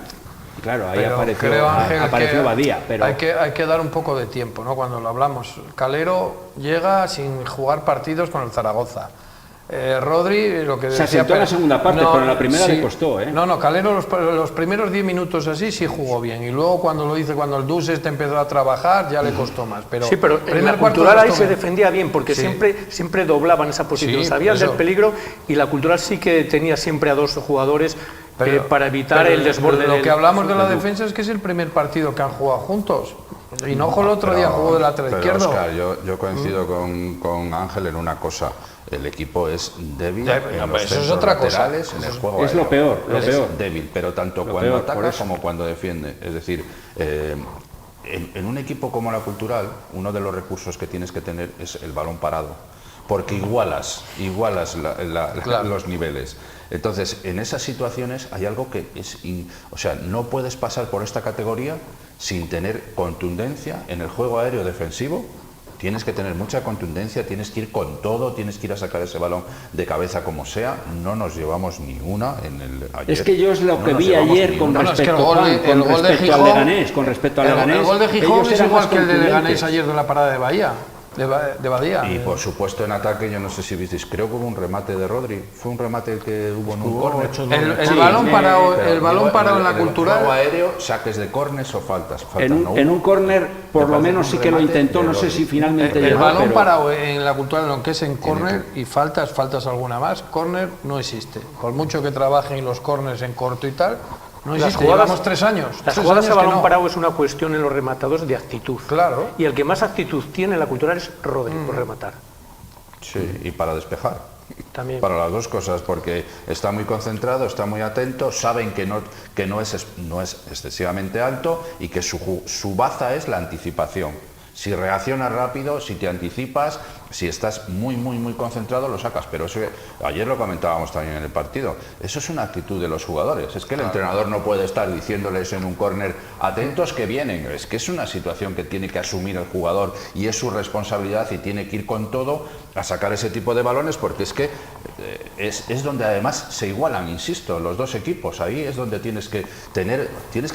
y claro, ahí Pero apareció, creo, Ángel, apareció que Badía, pero hay que dar un poco de tiempo, ¿no? Cuando lo hablamos. Calero llega sin jugar partidos con el Zaragoza. Rodri, lo que Se decía, asentó en la segunda parte, pero en la primera le costó, ¿eh? No, Calero los primeros 10 minutos así sí jugó bien. Y luego cuando el Dus empezó a trabajar, ya le costó más. Pero, Sí, pero en primer la cuarto Cultural ahí costó se bien. defendía bien, porque Sí. siempre doblaban esa posición, Sí, sabían por del eso. peligro, y la Cultural sí que tenía siempre a dos jugadores para evitar pero el desborde. Lo que hablamos de la del- defensa es que es el primer partido que han jugado juntos. Hinojo el otro día jugó de lateral pero, izquierdo. Óscar, yo coincido con Ángel en una cosa. El equipo es débil Débil, en hombre, los eso es centros otra cosa. laterales, en el juego es lo aéreo. peor, lo Es peor. débil, pero tanto Lo cuando peor, por ataca eso. como cuando defiende. Es decir, en un equipo como la Cultural, uno de los recursos que tienes que tener es el balón parado, porque igualas Claro. los niveles. Entonces, en esas situaciones hay algo que o sea, no puedes pasar por esta categoría sin tener contundencia en el juego aéreo defensivo tienes que tener mucha contundencia, tienes que ir con todo, tienes que ir a sacar ese balón de cabeza como sea. No nos llevamos ni una en el ayer. Es que yo es lo que vi ayer con respecto al Leganés, con respecto al Leganés. El gol de Gijón es igual que el de Leganés ayer de la parada de Bahía. De Badía. Y por supuesto en ataque, yo no sé si visteis, creo que hubo un remate de Rodri, fue un remate que hubo en un córner. El balón parado en la Cultural. Juego aéreo, saques de córneres o faltas. En un córner por lo menos sí que lo intentó, no sé si finalmente llegó. El balón parado en la Cultural, lo que es en córner y faltas alguna más, córner no existe. Por mucho que trabajen los córners en corto y tal, no existe. Llevamos 3 años. Las jugadas a balón parado es una cuestión en los rematadores de actitud. Claro. Y el que más actitud tiene en la Cultural es Rodri, por rematar. Sí, y para despejar. También. Para las dos cosas, porque está muy concentrado, está muy atento, saben que no es excesivamente alto y que su baza es la anticipación. Si reaccionas rápido, si te anticipas, si estás muy concentrado, lo sacas. Pero eso, ayer lo comentábamos también en el partido, eso es una actitud de los jugadores. Es que el entrenador no puede estar diciéndoles en un córner, atentos que vienen. Es que es una situación que tiene que asumir el jugador y es su responsabilidad y tiene que ir con todo a sacar ese tipo de balones, porque es que es donde además se igualan, insisto, los dos equipos. Ahí es donde tienes que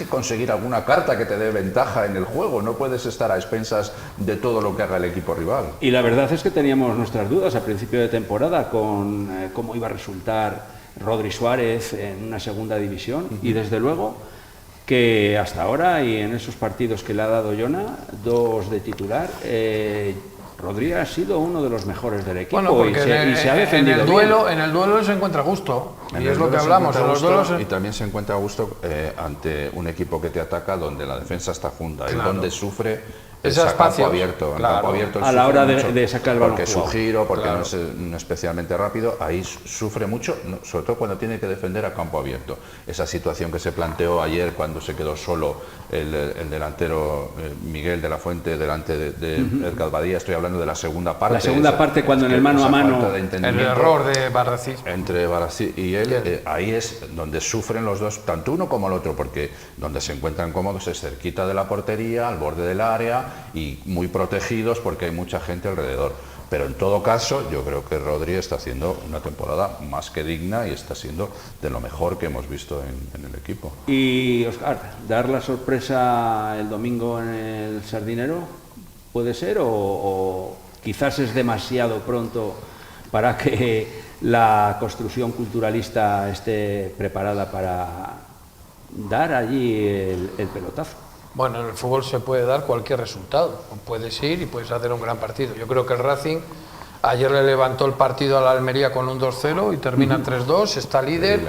conseguir alguna carta que te dé ventaja en el juego. No puedes estar a expensas de todo lo que haga el equipo rival. Y la verdad es que teníamos nuestras dudas a principio de temporada con cómo iba a resultar Rodri Suárez en una segunda división, y desde luego que hasta ahora y en esos partidos que le ha dado Jona, 2 de titular, Rodri ha sido uno de los mejores del equipo. Bueno, y se ha defendido en el duelo se encuentra a gusto, y es lo que hablamos. En los duelos y también se encuentra a gusto ante un equipo que te ataca, donde la defensa está junta, y donde sufre campo abierto. Claro. En campo abierto a la hora de sacar el balón porque jugado. su giro, porque no es especialmente rápido, ahí sufre mucho, sobre todo cuando tiene que defender a campo abierto. Esa situación que se planteó ayer cuando se quedó solo el delantero Miguel de la Fuente delante de Edgar Badía, estoy hablando de la segunda parte. La segunda parte, cuando en el mano a mano, el error de Barrací. Entre Barrací y él, ahí es donde sufren los dos, tanto uno como el otro, porque donde se encuentran cómodos es cerquita de la portería, al borde del área, y muy protegidos porque hay mucha gente alrededor. Pero en todo caso, yo creo que Rodri está haciendo una temporada más que digna y está siendo de lo mejor que hemos visto en el equipo. Y Óscar, ¿dar la sorpresa el domingo en el Sardinero puede ser, o quizás es demasiado pronto para que la construcción culturalista esté preparada para dar allí el pelotazo? Bueno, en el fútbol se puede dar cualquier resultado. Puedes ir y puedes hacer un gran partido. Yo creo que el Racing ayer le levantó el partido a la Almería con un 2-0 y termina 3-2, está líder.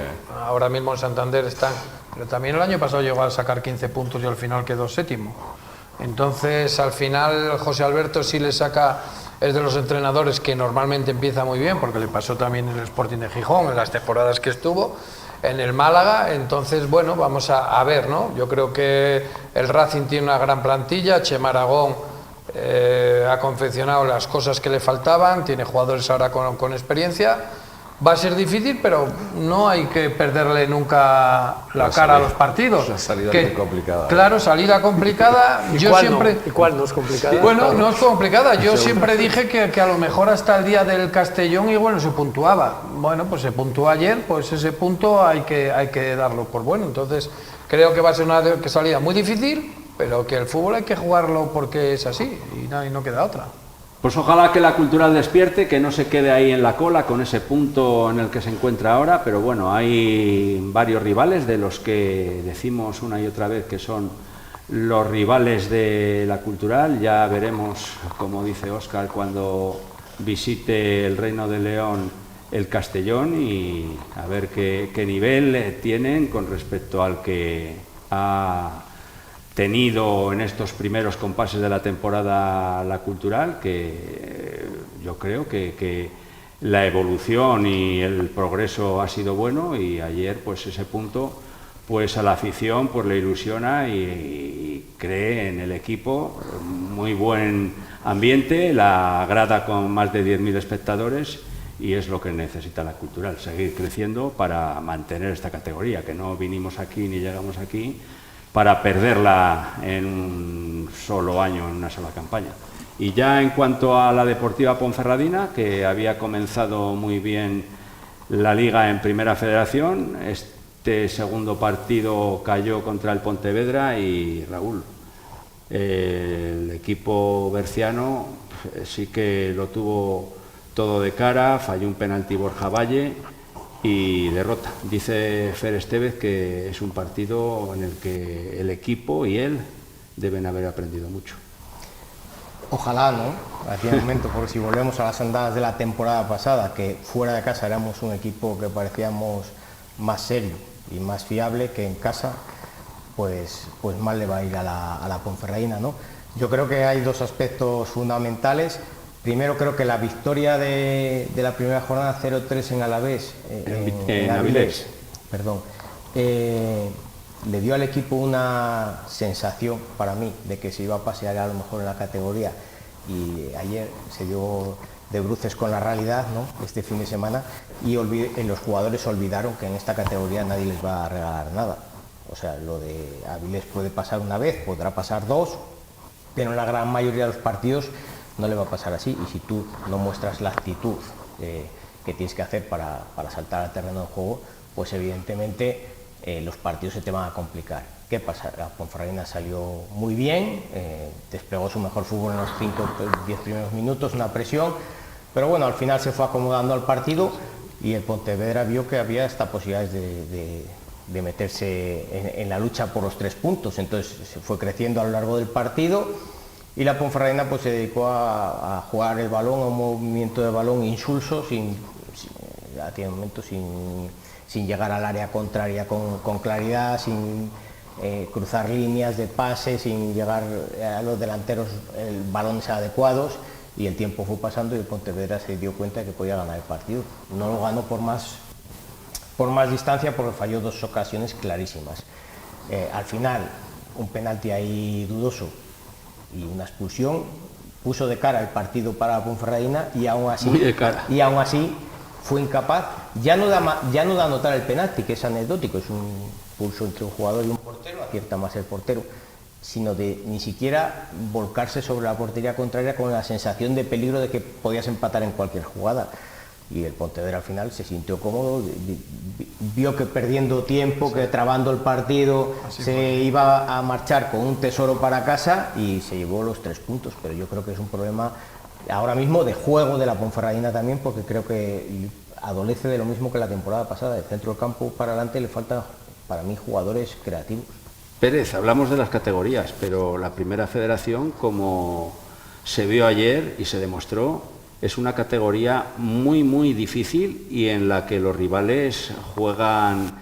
Ahora mismo en Santander están. Pero también el año pasado llegó a sacar 15 puntos y al final quedó 7º. Entonces, al final, José Alberto sí le saca. Es de los entrenadores que normalmente empieza muy bien, porque le pasó también en el Sporting de Gijón, en las temporadas que estuvo. En el Málaga, entonces, bueno, vamos a ver, ¿no? Yo creo que el Racing tiene una gran plantilla, Chema Aragón ha confeccionado las cosas que le faltaban, tiene jugadores ahora con experiencia. Va a ser difícil, pero no hay que perderle nunca la cara a los partidos. La salida es complicada. Claro, salida complicada. ¿Y cuál no es complicada? Bueno, no es complicada. Yo siempre dije que a lo mejor hasta el día del Castellón y bueno, se puntuaba. Bueno, pues se puntuó ayer, pues ese punto hay que darlo por bueno. Entonces, creo que va a ser una salida muy difícil, pero que el fútbol hay que jugarlo porque es así y no queda otra. Pues ojalá que la Cultural despierte, que no se quede ahí en la cola con ese punto en el que se encuentra ahora, pero bueno, hay varios rivales de los que decimos una y otra vez que son los rivales de la Cultural. Ya veremos, como dice Óscar, cuando visite el Reino de León el Castellón, y a ver qué nivel tienen con respecto al que ha tenido en estos primeros compases de la temporada la Cultural, que yo creo que la evolución y el progreso ha sido bueno, y ayer pues ese punto pues a la afición pues le ilusiona y cree en el equipo. Muy buen ambiente, la grada con más de 10.000 espectadores, y es lo que necesita la Cultural, seguir creciendo para mantener esta categoría, que no vinimos aquí ni llegamos aquí para perderla en un solo año, en una sola campaña. Y ya en cuanto a la Deportiva Ponferradina, que había comenzado muy bien la Liga en Primera Federación, este segundo partido cayó contra el Pontevedra y Raúl, el equipo berciano sí que lo tuvo todo de cara, falló un penalti Borja Valle y derrota. Dice Fer Estevez que es un partido en el que el equipo y él deben haber aprendido mucho. Ojalá, ¿no? Hacía un momento, porque si volvemos a las andadas de la temporada pasada, que fuera de casa éramos un equipo que parecíamos más serio y más fiable que en casa, pues mal le va a ir a la Ponferradina, ¿no? Yo creo que hay dos aspectos fundamentales. Primero, creo que la victoria de la primera jornada 0-3 en Alavés, en Avilés, perdón, le dio al equipo una sensación, para mí, de que se iba a pasear a lo mejor en la categoría, y ayer se dio de bruces con la realidad, ¿no?, este fin de semana, y los jugadores olvidaron que en esta categoría nadie les va a regalar nada. O sea, lo de Avilés puede pasar una vez, podrá pasar dos, pero en la gran mayoría de los partidos no le va a pasar así, y si tú no muestras la actitud que tienes que hacer para saltar al terreno de juego, pues evidentemente los partidos se te van a complicar. ¿Qué pasa? La Ponferradina salió muy bien, desplegó su mejor fútbol en los 5-10 primeros minutos, una presión, pero bueno, al final se fue acomodando al partido y el Pontevedra vio que había hasta posibilidades de meterse en la lucha por los 3 puntos, entonces se fue creciendo a lo largo del partido y la Ponferradina pues se dedicó a jugar el balón, a un movimiento de balón insulso, sin llegar al área contraria con claridad, sin cruzar líneas de pase, sin llegar a los delanteros balones adecuados, y el tiempo fue pasando y el Pontevedra se dio cuenta de que podía ganar el partido. No lo ganó por más distancia, porque falló 2 ocasiones clarísimas. Al final, un penalti ahí dudoso y una expulsión puso de cara el partido para la Ponferradina, y aún así fue incapaz, ya no da a notar el penalti, que es anecdótico, es un pulso entre un jugador y un portero, acierta más el portero, sino de ni siquiera volcarse sobre la portería contraria con la sensación de peligro de que podías empatar en cualquier jugada. Y el Pontevedra al final se sintió cómodo, vio que perdiendo tiempo, que trabando el partido, se iba a marchar con un tesoro para casa y se llevó los 3 puntos, pero yo creo que es un problema ahora mismo de juego de la Ponferradina también, porque creo que adolece de lo mismo que la temporada pasada. Del centro del campo para adelante le faltan, para mí, jugadores creativos. Pérez, hablamos de las categorías, pero la Primera Federación, como se vio ayer y se demostró, es una categoría muy, muy difícil y en la que los rivales juegan,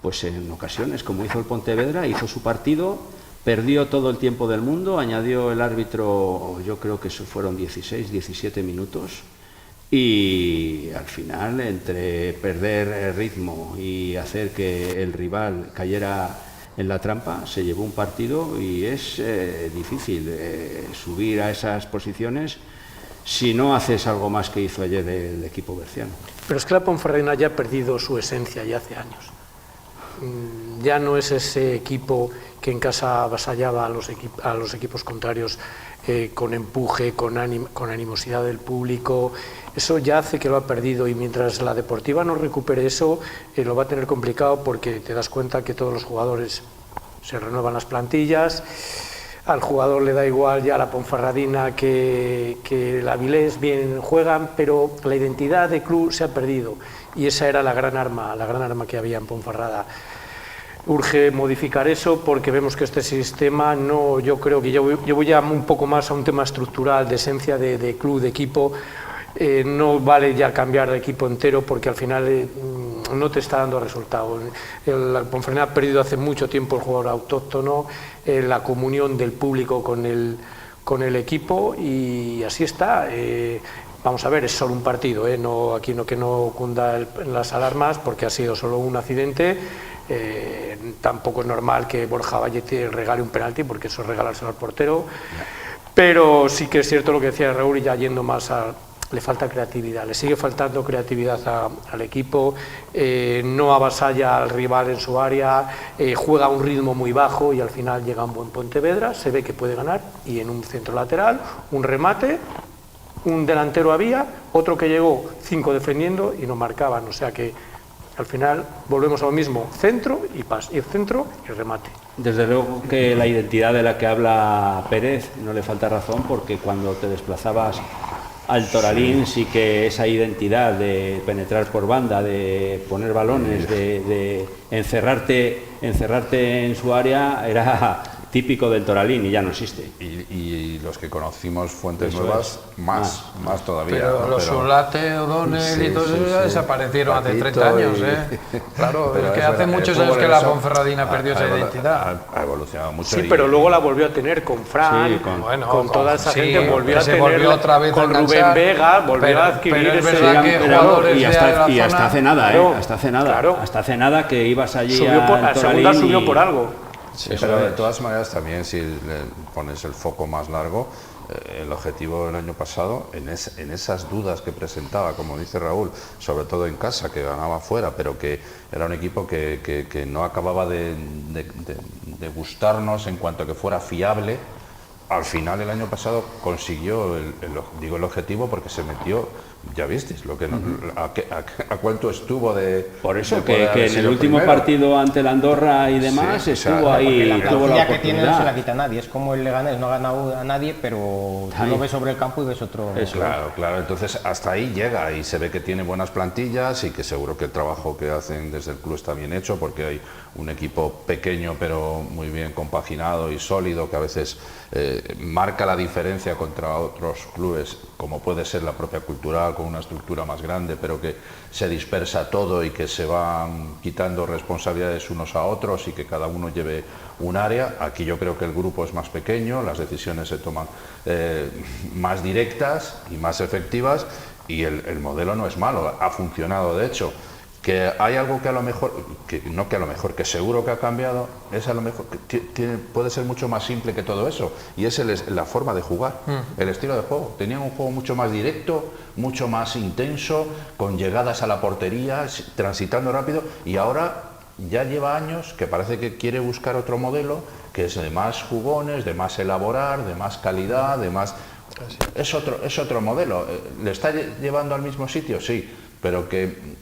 pues en ocasiones, como hizo el Pontevedra, hizo su partido, perdió todo el tiempo del mundo, añadió el árbitro, yo creo que eso fueron 16, 17 minutos, y al final, entre perder el ritmo y hacer que el rival cayera en la trampa, se llevó un partido, y es difícil subir a esas posiciones si no haces algo más que hizo ayer el equipo berciano. Pero es que la Ponferradina ya ha perdido su esencia ya hace años. Ya no es ese equipo que en casa avasallaba a los equipos contrarios con empuje, con animosidad del público. Eso ya hace que lo ha perdido, y mientras la Deportiva no recupere eso, lo va a tener complicado, porque te das cuenta que todos los jugadores se renuevan las plantillas. Al jugador le da igual ya la Ponferradina que el Avilés, bien juegan, pero la identidad de club se ha perdido, y esa era la gran arma que había en Ponferrada. Urge modificar eso, porque vemos que este sistema no, yo creo que yo voy ya un poco más a un tema estructural, de esencia de club, de equipo. No vale ya cambiar de equipo entero, porque al final no te está dando resultado. El Ponferradina ha perdido hace mucho tiempo el jugador autóctono, la comunión del público con el equipo, y así está. Vamos a ver, es solo un partido, no, aquí no, que no cunda las alarmas, porque ha sido solo un accidente. Tampoco es normal que Borja Valle te regale un penalti, porque eso es regalárselo al portero. Pero sí que es cierto lo que decía Raúl, y ya yendo más le falta creatividad, le sigue faltando creatividad al equipo, no avasalla al rival en su área, juega a un ritmo muy bajo y al final llega un buen Pontevedra, se ve que puede ganar y en un centro lateral, un remate, un delantero había, otro que llegó 5 defendiendo y no marcaban, o sea que al final volvemos a lo mismo, centro y centro y remate. Desde luego que la identidad de la que habla Pérez no le falta razón, porque cuando te desplazabas al Toralín sí que esa identidad de penetrar por banda, de poner balones, de encerrarte en su área era típico del Toralín y ya no existe. Y los que conocimos Fuentes Nuevas, más todavía. Pero ¿no? los Zulate, O'Donnell y todos esos ya desaparecieron hace 30 años. Claro, es que hace muchos años que la Ponferradina perdió esa identidad. Ha evolucionado mucho. Sí, pero luego la volvió a tener con Fran, con toda esa gente, volvió a tener otra vez con Rubén Vega, volvió a adquirir pero es verdad que jugadores y hasta hace nada, Claro, hasta hace nada que ibas allí subió al Toralín segunda subió por algo. Sí, pero de todas maneras también si le pones el foco más largo, el objetivo del año pasado, en esas dudas que presentaba, como dice Raúl, sobre todo en casa, que ganaba fuera, pero que era un equipo que no acababa de gustarnos en cuanto a que fuera fiable. Al final el año pasado consiguió el objetivo porque se metió, ya visteis, a cuánto estuvo de... Por eso de que en el último partido ante el Andorra y demás estuvo ahí, la tuvo la plantilla que tiene no se la oportunidad. quita a nadie, es como el Leganés, no ha ganado a nadie, pero tú lo ves sobre el campo y ves otro... Claro, entonces hasta ahí llega y se ve que tiene buenas plantillas y que seguro que el trabajo que hacen desde el club está bien hecho, porque hay un equipo pequeño pero muy bien compaginado y sólido que a veces marca la diferencia contra otros clubes, como puede ser la propia Cultural, con una estructura más grande, pero que se dispersa todo y que se van quitando responsabilidades unos a otros y que cada uno lleve un área. Aquí yo creo que el grupo es más pequeño, las decisiones se toman más directas y más efectivas y el modelo no es malo, ha funcionado de hecho. Que hay algo que a lo mejor, que seguro que ha cambiado, es a lo mejor, puede ser mucho más simple que todo eso, y es la forma de jugar, el estilo de juego. Tenían un juego mucho más directo, mucho más intenso, con llegadas a la portería, transitando rápido, y ahora ya lleva años que parece que quiere buscar otro modelo, que es de más jugones, de más elaborar, de más calidad, de más... Es otro modelo. ¿Le está llevando al mismo sitio? Sí, pero que...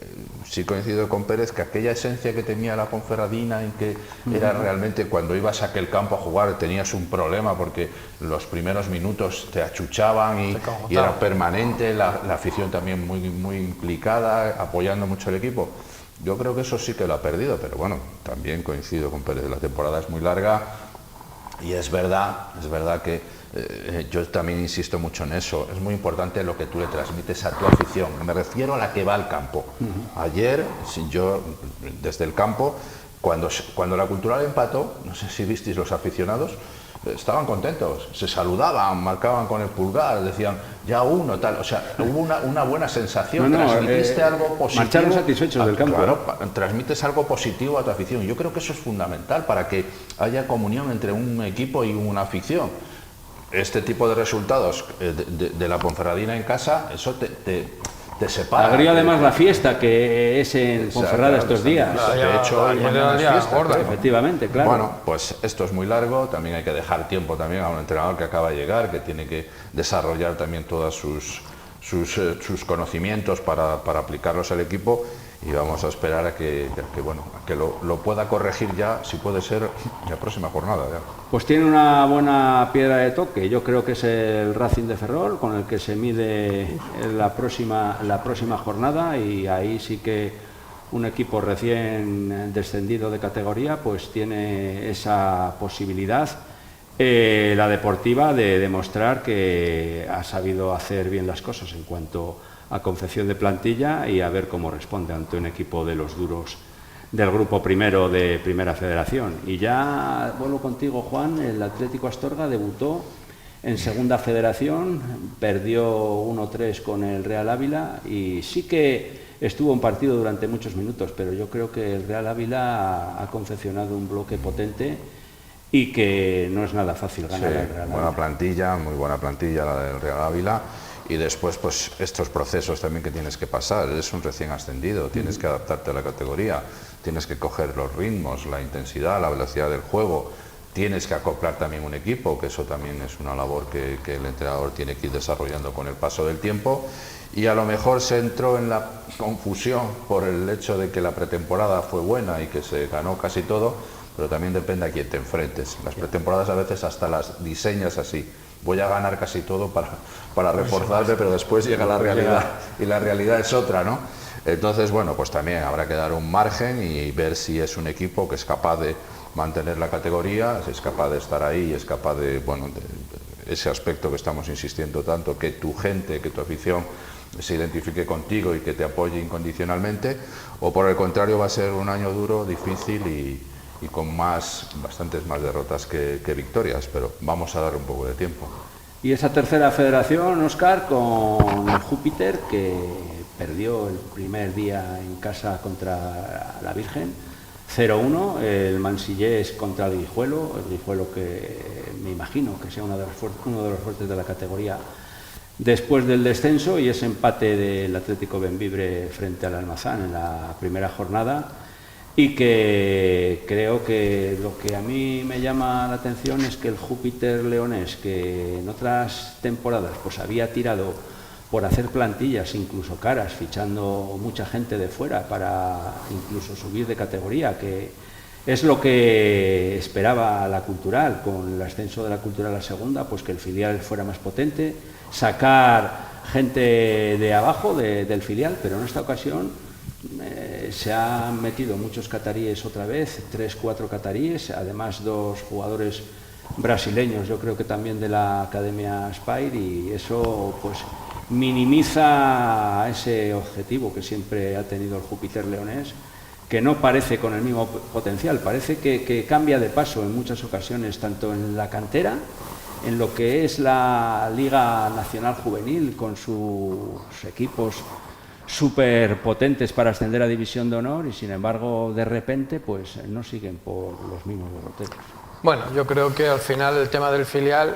Sí coincido con Pérez que aquella esencia que tenía la Ponferradina en que era realmente cuando ibas a aquel campo a jugar tenías un problema porque los primeros minutos te achuchaban y era permanente, la afición también muy implicada, apoyando mucho al equipo. Yo creo que eso sí que lo ha perdido, pero bueno, también coincido con Pérez, la temporada es muy larga y es verdad que yo también insisto mucho en eso, es muy importante lo que tú le transmites a tu afición, me refiero a la que va al campo. Ayer, yo desde el campo, cuando la Cultural empató, no sé si visteis los aficionados, estaban contentos, se saludaban, marcaban con el pulgar, decían ya uno, tal, o sea, hubo una buena sensación, transmitiste algo positivo. Marcharon satisfechos del campo. Claro, transmites algo positivo a tu afición, yo creo que eso es fundamental para que haya comunión entre un equipo y una afición. Este tipo de resultados de la Ponferradina en casa, eso te separa. Agrio además la fiesta que es en Ponferrada estos días. De hecho, hoy mañana es fiesta. Gorda. Efectivamente, claro. Bueno, pues esto es muy largo, también hay que dejar tiempo también a un entrenador que acaba de llegar, que tiene que desarrollar también todos sus conocimientos para aplicarlos al equipo y vamos a esperar a que lo pueda corregir ya, si puede ser, la próxima jornada. Ya. Pues tiene una buena piedra de toque, yo creo que es el Racing de Ferrol, con el que se mide la próxima jornada y ahí sí que un equipo recién descendido de categoría pues tiene esa posibilidad, la deportiva, de demostrar que ha sabido hacer bien las cosas en cuanto a confección de plantilla y a ver cómo responde ante un equipo de los duros del grupo primero de Primera Federación. Y ya vuelvo contigo, Juan, el Atlético Astorga debutó en Segunda Federación, perdió 1-3 con el Real Ávila y sí que estuvo en partido durante muchos minutos, pero yo creo que el Real Ávila ha confeccionado un bloque potente y que no es nada fácil ganar al Real Ávila. Buena plantilla, muy buena plantilla la del Real Ávila. y después pues estos procesos también que tienes que pasar. Eres un recién ascendido, tienes que adaptarte a la categoría, tienes que coger los ritmos, la intensidad, la velocidad del juego, tienes que acoplar también un equipo, que eso también es una labor que el entrenador tiene que ir desarrollando con el paso del tiempo. Y a lo mejor se entró en la confusión por el hecho de que la pretemporada fue buena y que se ganó casi todo, pero también depende a quién te enfrentes. Las pretemporadas a veces hasta las diseñas así. Voy a ganar casi todo para reforzarme, pero después llega la realidad y la realidad es otra, ¿no? Entonces, bueno, pues también habrá que dar un margen y ver si es un equipo que es capaz de mantener la categoría, si es capaz de estar ahí y es capaz de, bueno, de ese aspecto que estamos insistiendo tanto, que tu gente, que tu afición se identifique contigo y que te apoye incondicionalmente, o por el contrario va a ser un año duro, difícil y con bastantes más derrotas que victorias, pero vamos a dar un poco de tiempo. Y esa tercera federación, Óscar, con el Júpiter, que perdió el primer día en casa contra la Virgen, 0-1, el Mansillés contra el Guijuelo que me imagino que sea uno de los fuertes de la categoría después del descenso, y ese empate del Atlético Bembibre frente al Almazán en la primera jornada, y que creo que lo que a mí me llama la atención es que el Júpiter leonés, que en otras temporadas pues había tirado por hacer plantillas incluso caras, fichando mucha gente de fuera para incluso subir de categoría, que es lo que esperaba la Cultural con el ascenso de la Cultural a la segunda, pues que el filial fuera más potente, sacar gente de abajo del filial, pero en esta ocasión se han metido muchos cataríes otra vez, 3-4 cataríes, además 2 jugadores brasileños, yo creo que también de la Academia Spire, y eso pues minimiza ese objetivo que siempre ha tenido el Júpiter leonés, que no parece con el mismo potencial, parece que cambia de paso en muchas ocasiones, tanto en la cantera, en lo que es la Liga Nacional Juvenil, con sus equipos súper potentes para ascender a División de Honor, y sin embargo de repente pues no siguen por los mismos derroteros. Bueno, yo creo que al final el tema del filial...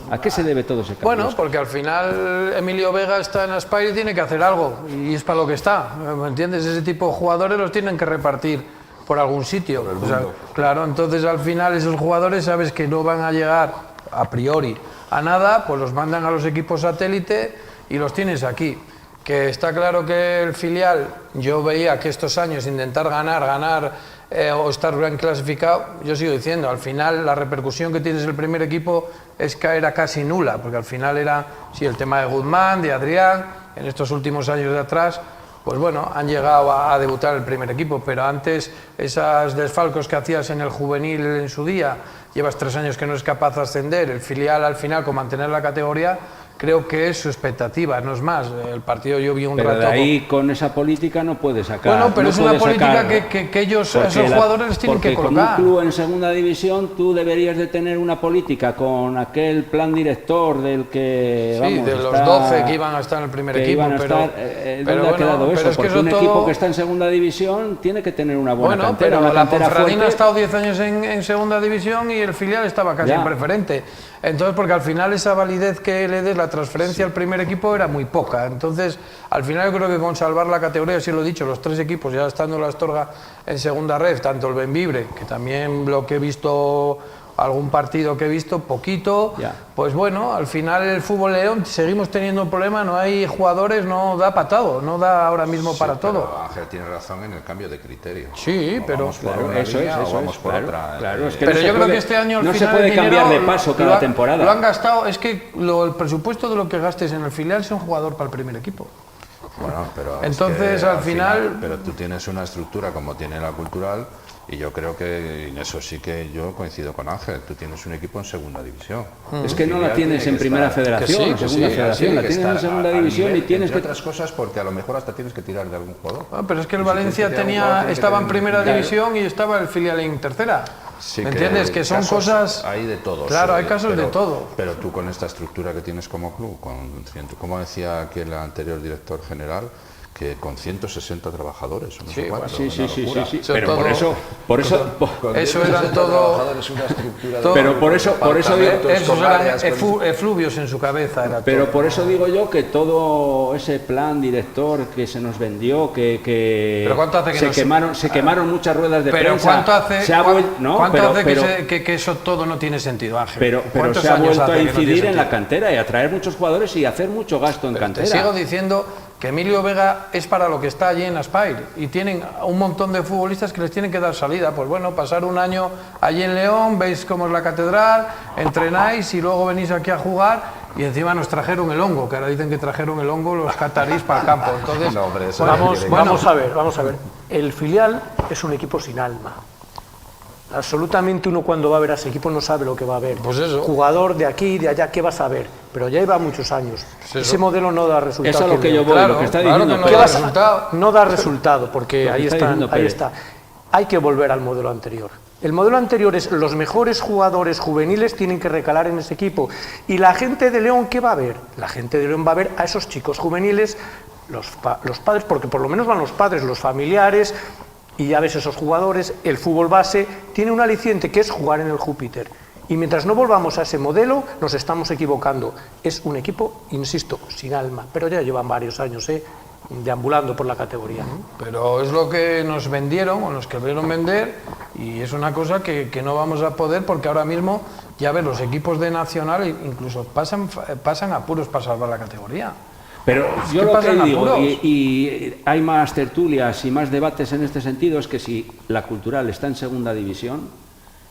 ¿A qué se debe todo ese cambio? Bueno, porque al final Emilio Vega está en Aspire y tiene que hacer algo, y es para lo que está, ¿me entiendes? Ese tipo de jugadores los tienen que repartir por algún sitio. O sea, claro, entonces al final esos jugadores sabes que no van a llegar a priori a nada, pues los mandan a los equipos satélite y los tienes aquí. Que está claro que el filial, yo veía que estos años intentar ganar o estar bien clasificado, yo sigo diciendo, al final la repercusión que tienes el primer equipo era casi nula, porque al final era, sí, el tema de Guzmán, de Adrián, en estos últimos años de atrás, pues bueno, han llegado a debutar el primer equipo, pero antes esas desfalcos que hacías en el juvenil en su día, llevas 3 años que no es capaz de ascender, el filial al final con mantener la categoría, creo que es su expectativa, no es más. El partido yo vi un rato... Pero de ahí con esa política no puedes sacar... Bueno, pero no es una política sacar, que ellos, a esos jugadores les tienen que colocar. Porque con un club en segunda división tú deberías de tener una política con aquel plan director del que... Sí, vamos, de los 12 que iban a estar en el primer equipo, pero... ¿Dónde ha quedado eso? Porque un equipo que está en segunda división tiene que tener una buena cantera. Bueno, pero la Ponferradina fuerte. ha estado 10 años en segunda división y el filial estaba casi en preferente. Entonces, porque al final esa validez que le des la transferencia al primer equipo era muy poca. Entonces, al final yo creo que con salvar la categoría, si lo he dicho, los 3 equipos, ya estando la Astorga en segunda red, tanto el Bembibre, que también lo que he visto, algún partido que he visto, poquito, pues bueno, al final el fútbol león seguimos teniendo un problema, no hay jugadores, no da para todo, no da ahora mismo para todo. Ángel tiene razón en el cambio de criterio. Sí, pero vamos por una línea o vamos por otra. Claro, es que pero yo creo que este año al no final se puede cambiar de paso cada temporada. Lo han gastado, es que el presupuesto de lo que gastes en el filial es un jugador para el primer equipo. Bueno, pero entonces es que, al final... Pero tú tienes una estructura como tiene la Cultural, y yo creo que en eso sí que yo coincido con Ángel. Tú tienes un equipo en segunda división. Es que no la tienes en primera federación, en segunda federación, la tienes en segunda división y tienes que... otras cosas porque a lo mejor hasta tienes que tirar de algún jugador. Pero es que el Valencia estaba en primera división y estaba el filial en tercera. Sí, ¿me entiendes? Que son cosas... Hay de todo. Claro, hay casos de todo. Pero tú con esta estructura que tienes como club, como decía aquí el anterior director general, que con 160 trabajadores. No sé cuánto, Sí. Eso Pero todo- por eso, Eso eran todo... una estructura todo- pero por eso digo, Esos eran efluvios en su cabeza. Era pero todo. por eso digo yo que todo ese plan director que se nos vendió, que ¿Pero cuánto hace que se quemaron muchas ruedas de Pero prensa. ¿cuánto hace, se ha vuel- no, ¿cuánto pero- hace pero- que eso todo no tiene sentido, Ángel? pero ¿Cuántos se ha años vuelto hace a que no tiene incidir en la sentido? cantera y a traer muchos jugadores y hacer mucho gasto en Te cantera. sigo diciendo que Emilio Vega es para lo que está allí en Aspire y tienen un montón de futbolistas que les tienen que dar salida. Pues bueno, pasar un año allí en León, veis cómo es la catedral, entrenáis y luego venís aquí a jugar y encima nos trajeron el hongo, que ahora dicen que trajeron el hongo los catarís para el campo. Entonces, No, hombre, eso bueno, no quiere Vamos a ver. El filial es un equipo sin alma. Absolutamente uno cuando va a ver a ese equipo no sabe lo que va a ver. Pues eso. Jugador de aquí y de allá, ¿qué vas a ver? Pero ya lleva muchos años. eso. Ese modelo no da resultado. Eso es lo que yo voy, Claro, lo que está claro diciendo. que no ¿Qué da vas a- resultado. No da resultado, porque Lo que ahí está está, diciendo ahí Pérez. está. Hay que volver al modelo anterior. El modelo anterior es los mejores jugadores juveniles tienen que recalar en ese equipo. ¿Y la gente de León qué va a ver? La gente de León va a ver a esos chicos juveniles, los padres, porque por lo menos van los padres, los familiares, y ya ves esos jugadores, el fútbol base, tiene un aliciente que es jugar en el Júpiter. Y mientras no volvamos a ese modelo, nos estamos equivocando. Es un equipo, insisto, sin alma, pero ya llevan varios años, deambulando por la categoría. Pero es lo que nos vendieron o nos querieron vender y es una cosa que no vamos a poder porque ahora mismo, ya ves, los equipos de Nacional incluso pasan apuros para salvar la categoría. Pero yo ¿Qué lo pasa que en digo, apuros? y hay más tertulias y más debates en este sentido, es que si la Cultural está en segunda división,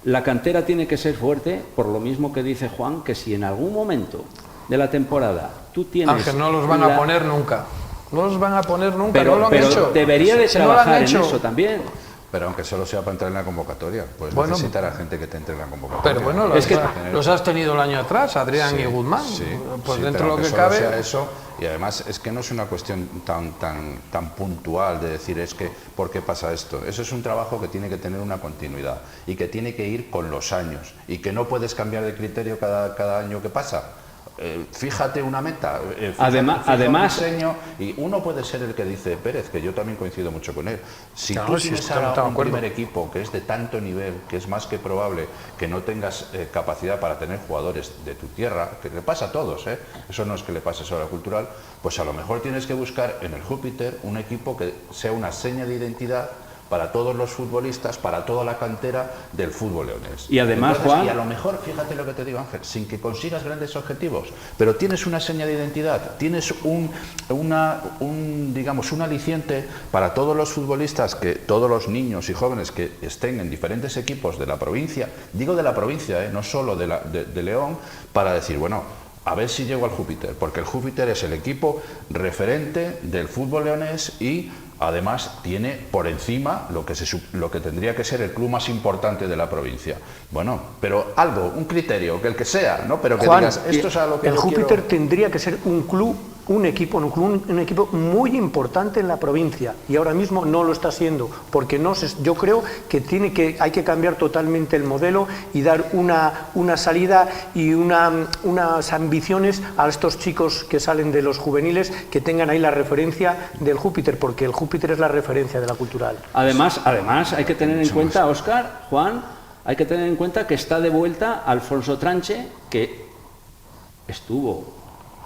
la cantera tiene que ser fuerte, por lo mismo que dice Juan, que si en algún momento de la temporada tú tienes... Ángel, no los van a poner nunca. No los van a poner nunca, pero, no lo han pero hecho. debería de Si no lo han trabajar en hecho. eso también. Pero aunque solo sea para entrar en la convocatoria, puedes Bueno, necesitar a gente que te entre en la convocatoria. Pero bueno, Es que- los has tenido el año atrás, Adrián y Guzmán. Sí, Pues sí, dentro de pero lo que solo cabe. sea eso, y además es que no es una cuestión tan puntual de decir es que ¿por qué pasa esto? Eso es un trabajo que tiene que tener una continuidad y que tiene que ir con los años y que no puedes cambiar de criterio cada año que pasa. Fíjate una meta, fíjate un diseño, y uno puede ser el que dice Pérez, que yo también coincido mucho con él. Si Claro, tú sí, tienes estamos ahora de un acuerdo. primer equipo que es de tanto nivel, que es más que probable que no tengas capacidad para tener jugadores de tu tierra, que le pasa a todos, eso no es que le pase solo a la Cultural, pues a lo mejor tienes que buscar en el Júpiter un equipo que sea una seña de identidad para todos los futbolistas, para toda la cantera del fútbol leonés. Y además, Entonces, Juan... y a lo mejor, fíjate lo que te digo, Ángel, sin que consigas grandes objetivos, pero tienes una seña de identidad, tienes digamos, un aliciente para todos los futbolistas, todos los niños y jóvenes que estén en diferentes equipos de la provincia, digo de la provincia, no solo de León, para decir, bueno, a ver si llego al Júpiter, porque el Júpiter es el equipo referente del fútbol leonés y además tiene por encima lo que tendría que ser el club más importante de la provincia. Bueno, pero algo, un criterio, que el que sea, ¿no? Pero que Juan, digas, esto es a lo que el yo Júpiter quiero. tendría que ser un club, un equipo muy importante en la provincia y ahora mismo no lo está siendo porque yo creo que hay que cambiar totalmente el modelo y dar una salida y unas ambiciones a estos chicos que salen de los juveniles, que tengan ahí la referencia del Júpiter, porque el Júpiter es la referencia de la Cultural. Además hay que tener en cuenta, Óscar, Juan, hay que tener en cuenta que está de vuelta Alfonso Tranche, que estuvo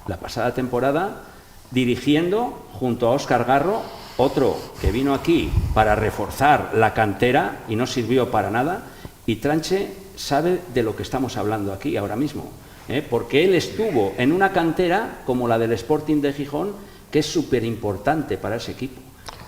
la pasada temporada dirigiendo junto a Óscar Garro, otro que vino aquí para reforzar la cantera y no sirvió para nada, y Tranche sabe de lo que estamos hablando aquí ahora mismo, porque él estuvo en una cantera como la del Sporting de Gijón, que es súper importante para ese equipo.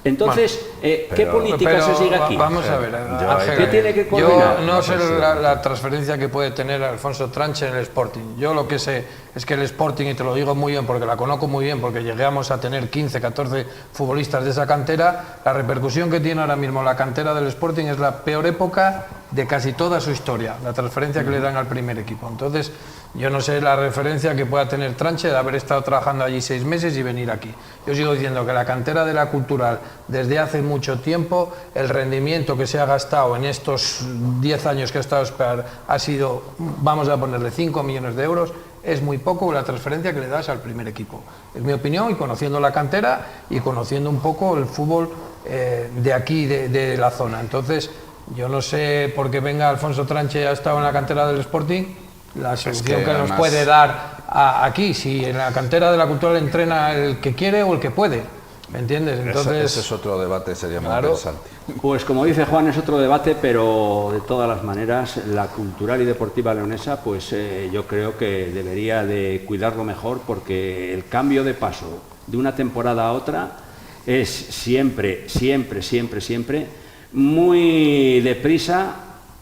Entonces, ¿qué política se sigue aquí? Vamos a ver, Ángel, ¿qué tiene que yo coordinar? no sé la transferencia que puede tener Alfonso Tranche en el Sporting. Yo lo que sé es que el Sporting, y te lo digo muy bien porque la conozco muy bien, porque llegamos a tener 15, 14 futbolistas de esa cantera, la repercusión que tiene ahora mismo la cantera del Sporting es la peor época de casi toda su historia, la transferencia que le dan al primer equipo. Entonces, yo no sé la referencia que pueda tener Tranche de haber estado trabajando allí 6 meses y venir aquí. Yo sigo diciendo que la cantera de la Cultural, desde hace mucho tiempo, el rendimiento que se ha gastado en estos 10 años que ha estado esperar ha sido, vamos a ponerle 5 millones de euros, es muy poco la transferencia que le das al primer equipo. Es mi opinión, y conociendo la cantera y conociendo un poco el fútbol de aquí, de la zona. Entonces, yo no sé por qué venga Alfonso Tranche, ha estado en la cantera del Sporting, la solución que nos puede dar aquí, si en la cantera de la Cultural entrena el que quiere o el que puede, ¿me entiendes? Entonces, ese es otro debate, sería muy claro, interesante. Pues como dice Juan, es otro debate, pero de todas las maneras, la Cultural y Deportiva Leonesa, pues yo creo que debería de cuidarlo mejor, porque el cambio de paso de una temporada a otra es siempre muy deprisa,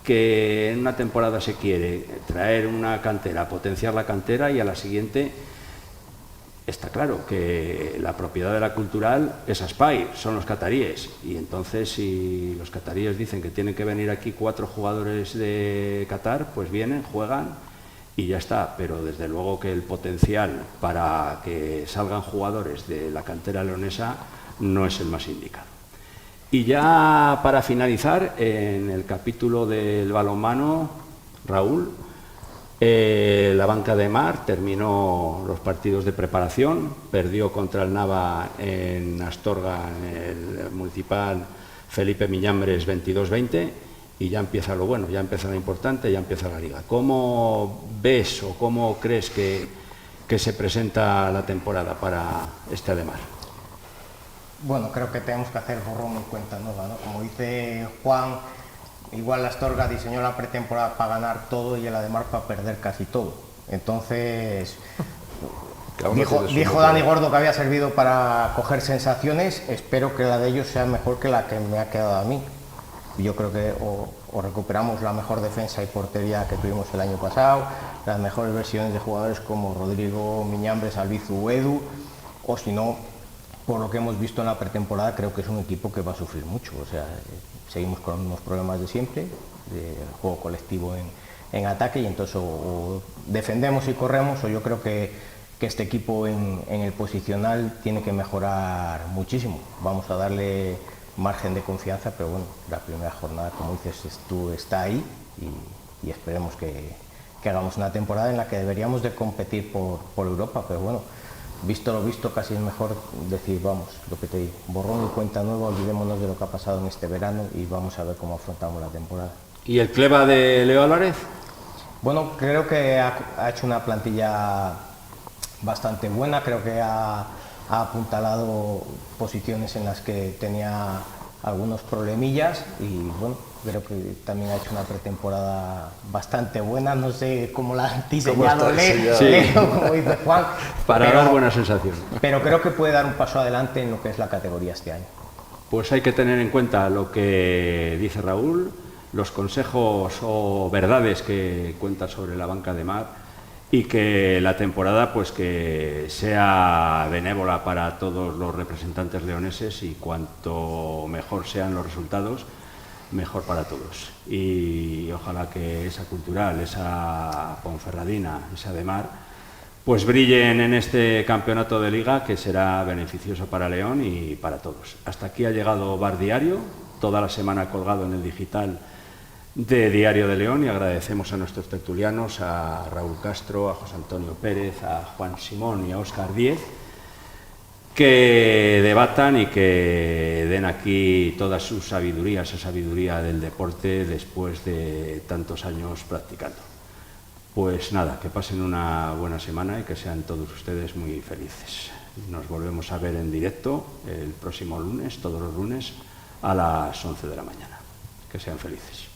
que en una temporada se quiere traer una cantera, potenciar la cantera, y a la siguiente está claro que la propiedad de la Cultural es Aspire, son los cataríes, y entonces si los cataríes dicen que tienen que venir aquí 4 jugadores de Qatar, pues vienen, juegan y ya está, pero desde luego que el potencial para que salgan jugadores de la cantera leonesa no es el más indicado. Y ya para finalizar, en el capítulo del balonmano, Raúl, la Banca de Mar terminó los partidos de preparación, perdió contra el Nava en Astorga, en el municipal Felipe Miñambres 22-20, y ya empieza lo bueno, ya empieza lo importante, ya empieza la liga. ¿Cómo ves o cómo crees que se presenta la temporada para este Ademar? Bueno, creo que tenemos que hacer borrón y cuenta nueva, ¿no? Como dice Juan, igual la Astorga diseñó la pretemporada para ganar todo y el Ademar para perder casi todo. Entonces, dijo Dani Gordo que había servido para coger sensaciones. Espero que la de ellos sea mejor que la que me ha quedado a mí. Yo creo que o recuperamos la mejor defensa y portería que tuvimos el año pasado, las mejores versiones de jugadores como Rodrigo Miñambres, Albizu, Edu, o si no, por lo que hemos visto en la pretemporada, creo que es un equipo que va a sufrir mucho. O sea, seguimos con unos problemas de siempre, de juego colectivo en ataque, y entonces o defendemos y corremos, o yo creo que este equipo en el posicional tiene que mejorar muchísimo. Vamos a darle margen de confianza, pero bueno, la primera jornada, como dices tú, está ahí, y esperemos que hagamos una temporada en la que deberíamos de competir por Europa, pero bueno, visto lo visto, casi es mejor decir, vamos, lo que te digo, borrón y cuenta nueva, olvidémonos de lo que ha pasado en este verano y vamos a ver cómo afrontamos la temporada. ¿Y el Cleva de Leo Álvarez? Bueno, creo que ha hecho una plantilla bastante buena, creo que ha apuntalado posiciones en las que tenía algunos problemillas, y bueno, creo que también ha hecho una pretemporada bastante buena. No sé cómo la han diseñado Leo, como dice Juan, para dar buena sensación. Pero creo que puede dar un paso adelante en lo que es la categoría este año. Pues hay que tener en cuenta lo que dice Raúl, los consejos o verdades que cuenta sobre la Banca de Mar, y que la temporada pues que sea benévola para todos los representantes leoneses, y cuanto mejor sean los resultados, mejor para todos. Y ojalá que esa Cultural, esa Ponferradina, esa Ademar, pues brillen en este campeonato de liga, que será beneficioso para León y para todos. Hasta aquí ha llegado Bar Diario, toda la semana colgado en el digital de Diario de León, y agradecemos a nuestros tertulianos, a Raúl Castro, a José Antonio Pérez, a Juan Simón y a Óscar Díez, que debatan y que den aquí toda su sabiduría, esa sabiduría del deporte después de tantos años practicando. Pues nada, que pasen una buena semana y que sean todos ustedes muy felices. Nos volvemos a ver en directo el próximo lunes, todos los lunes, a las 11 de la mañana. Que sean felices.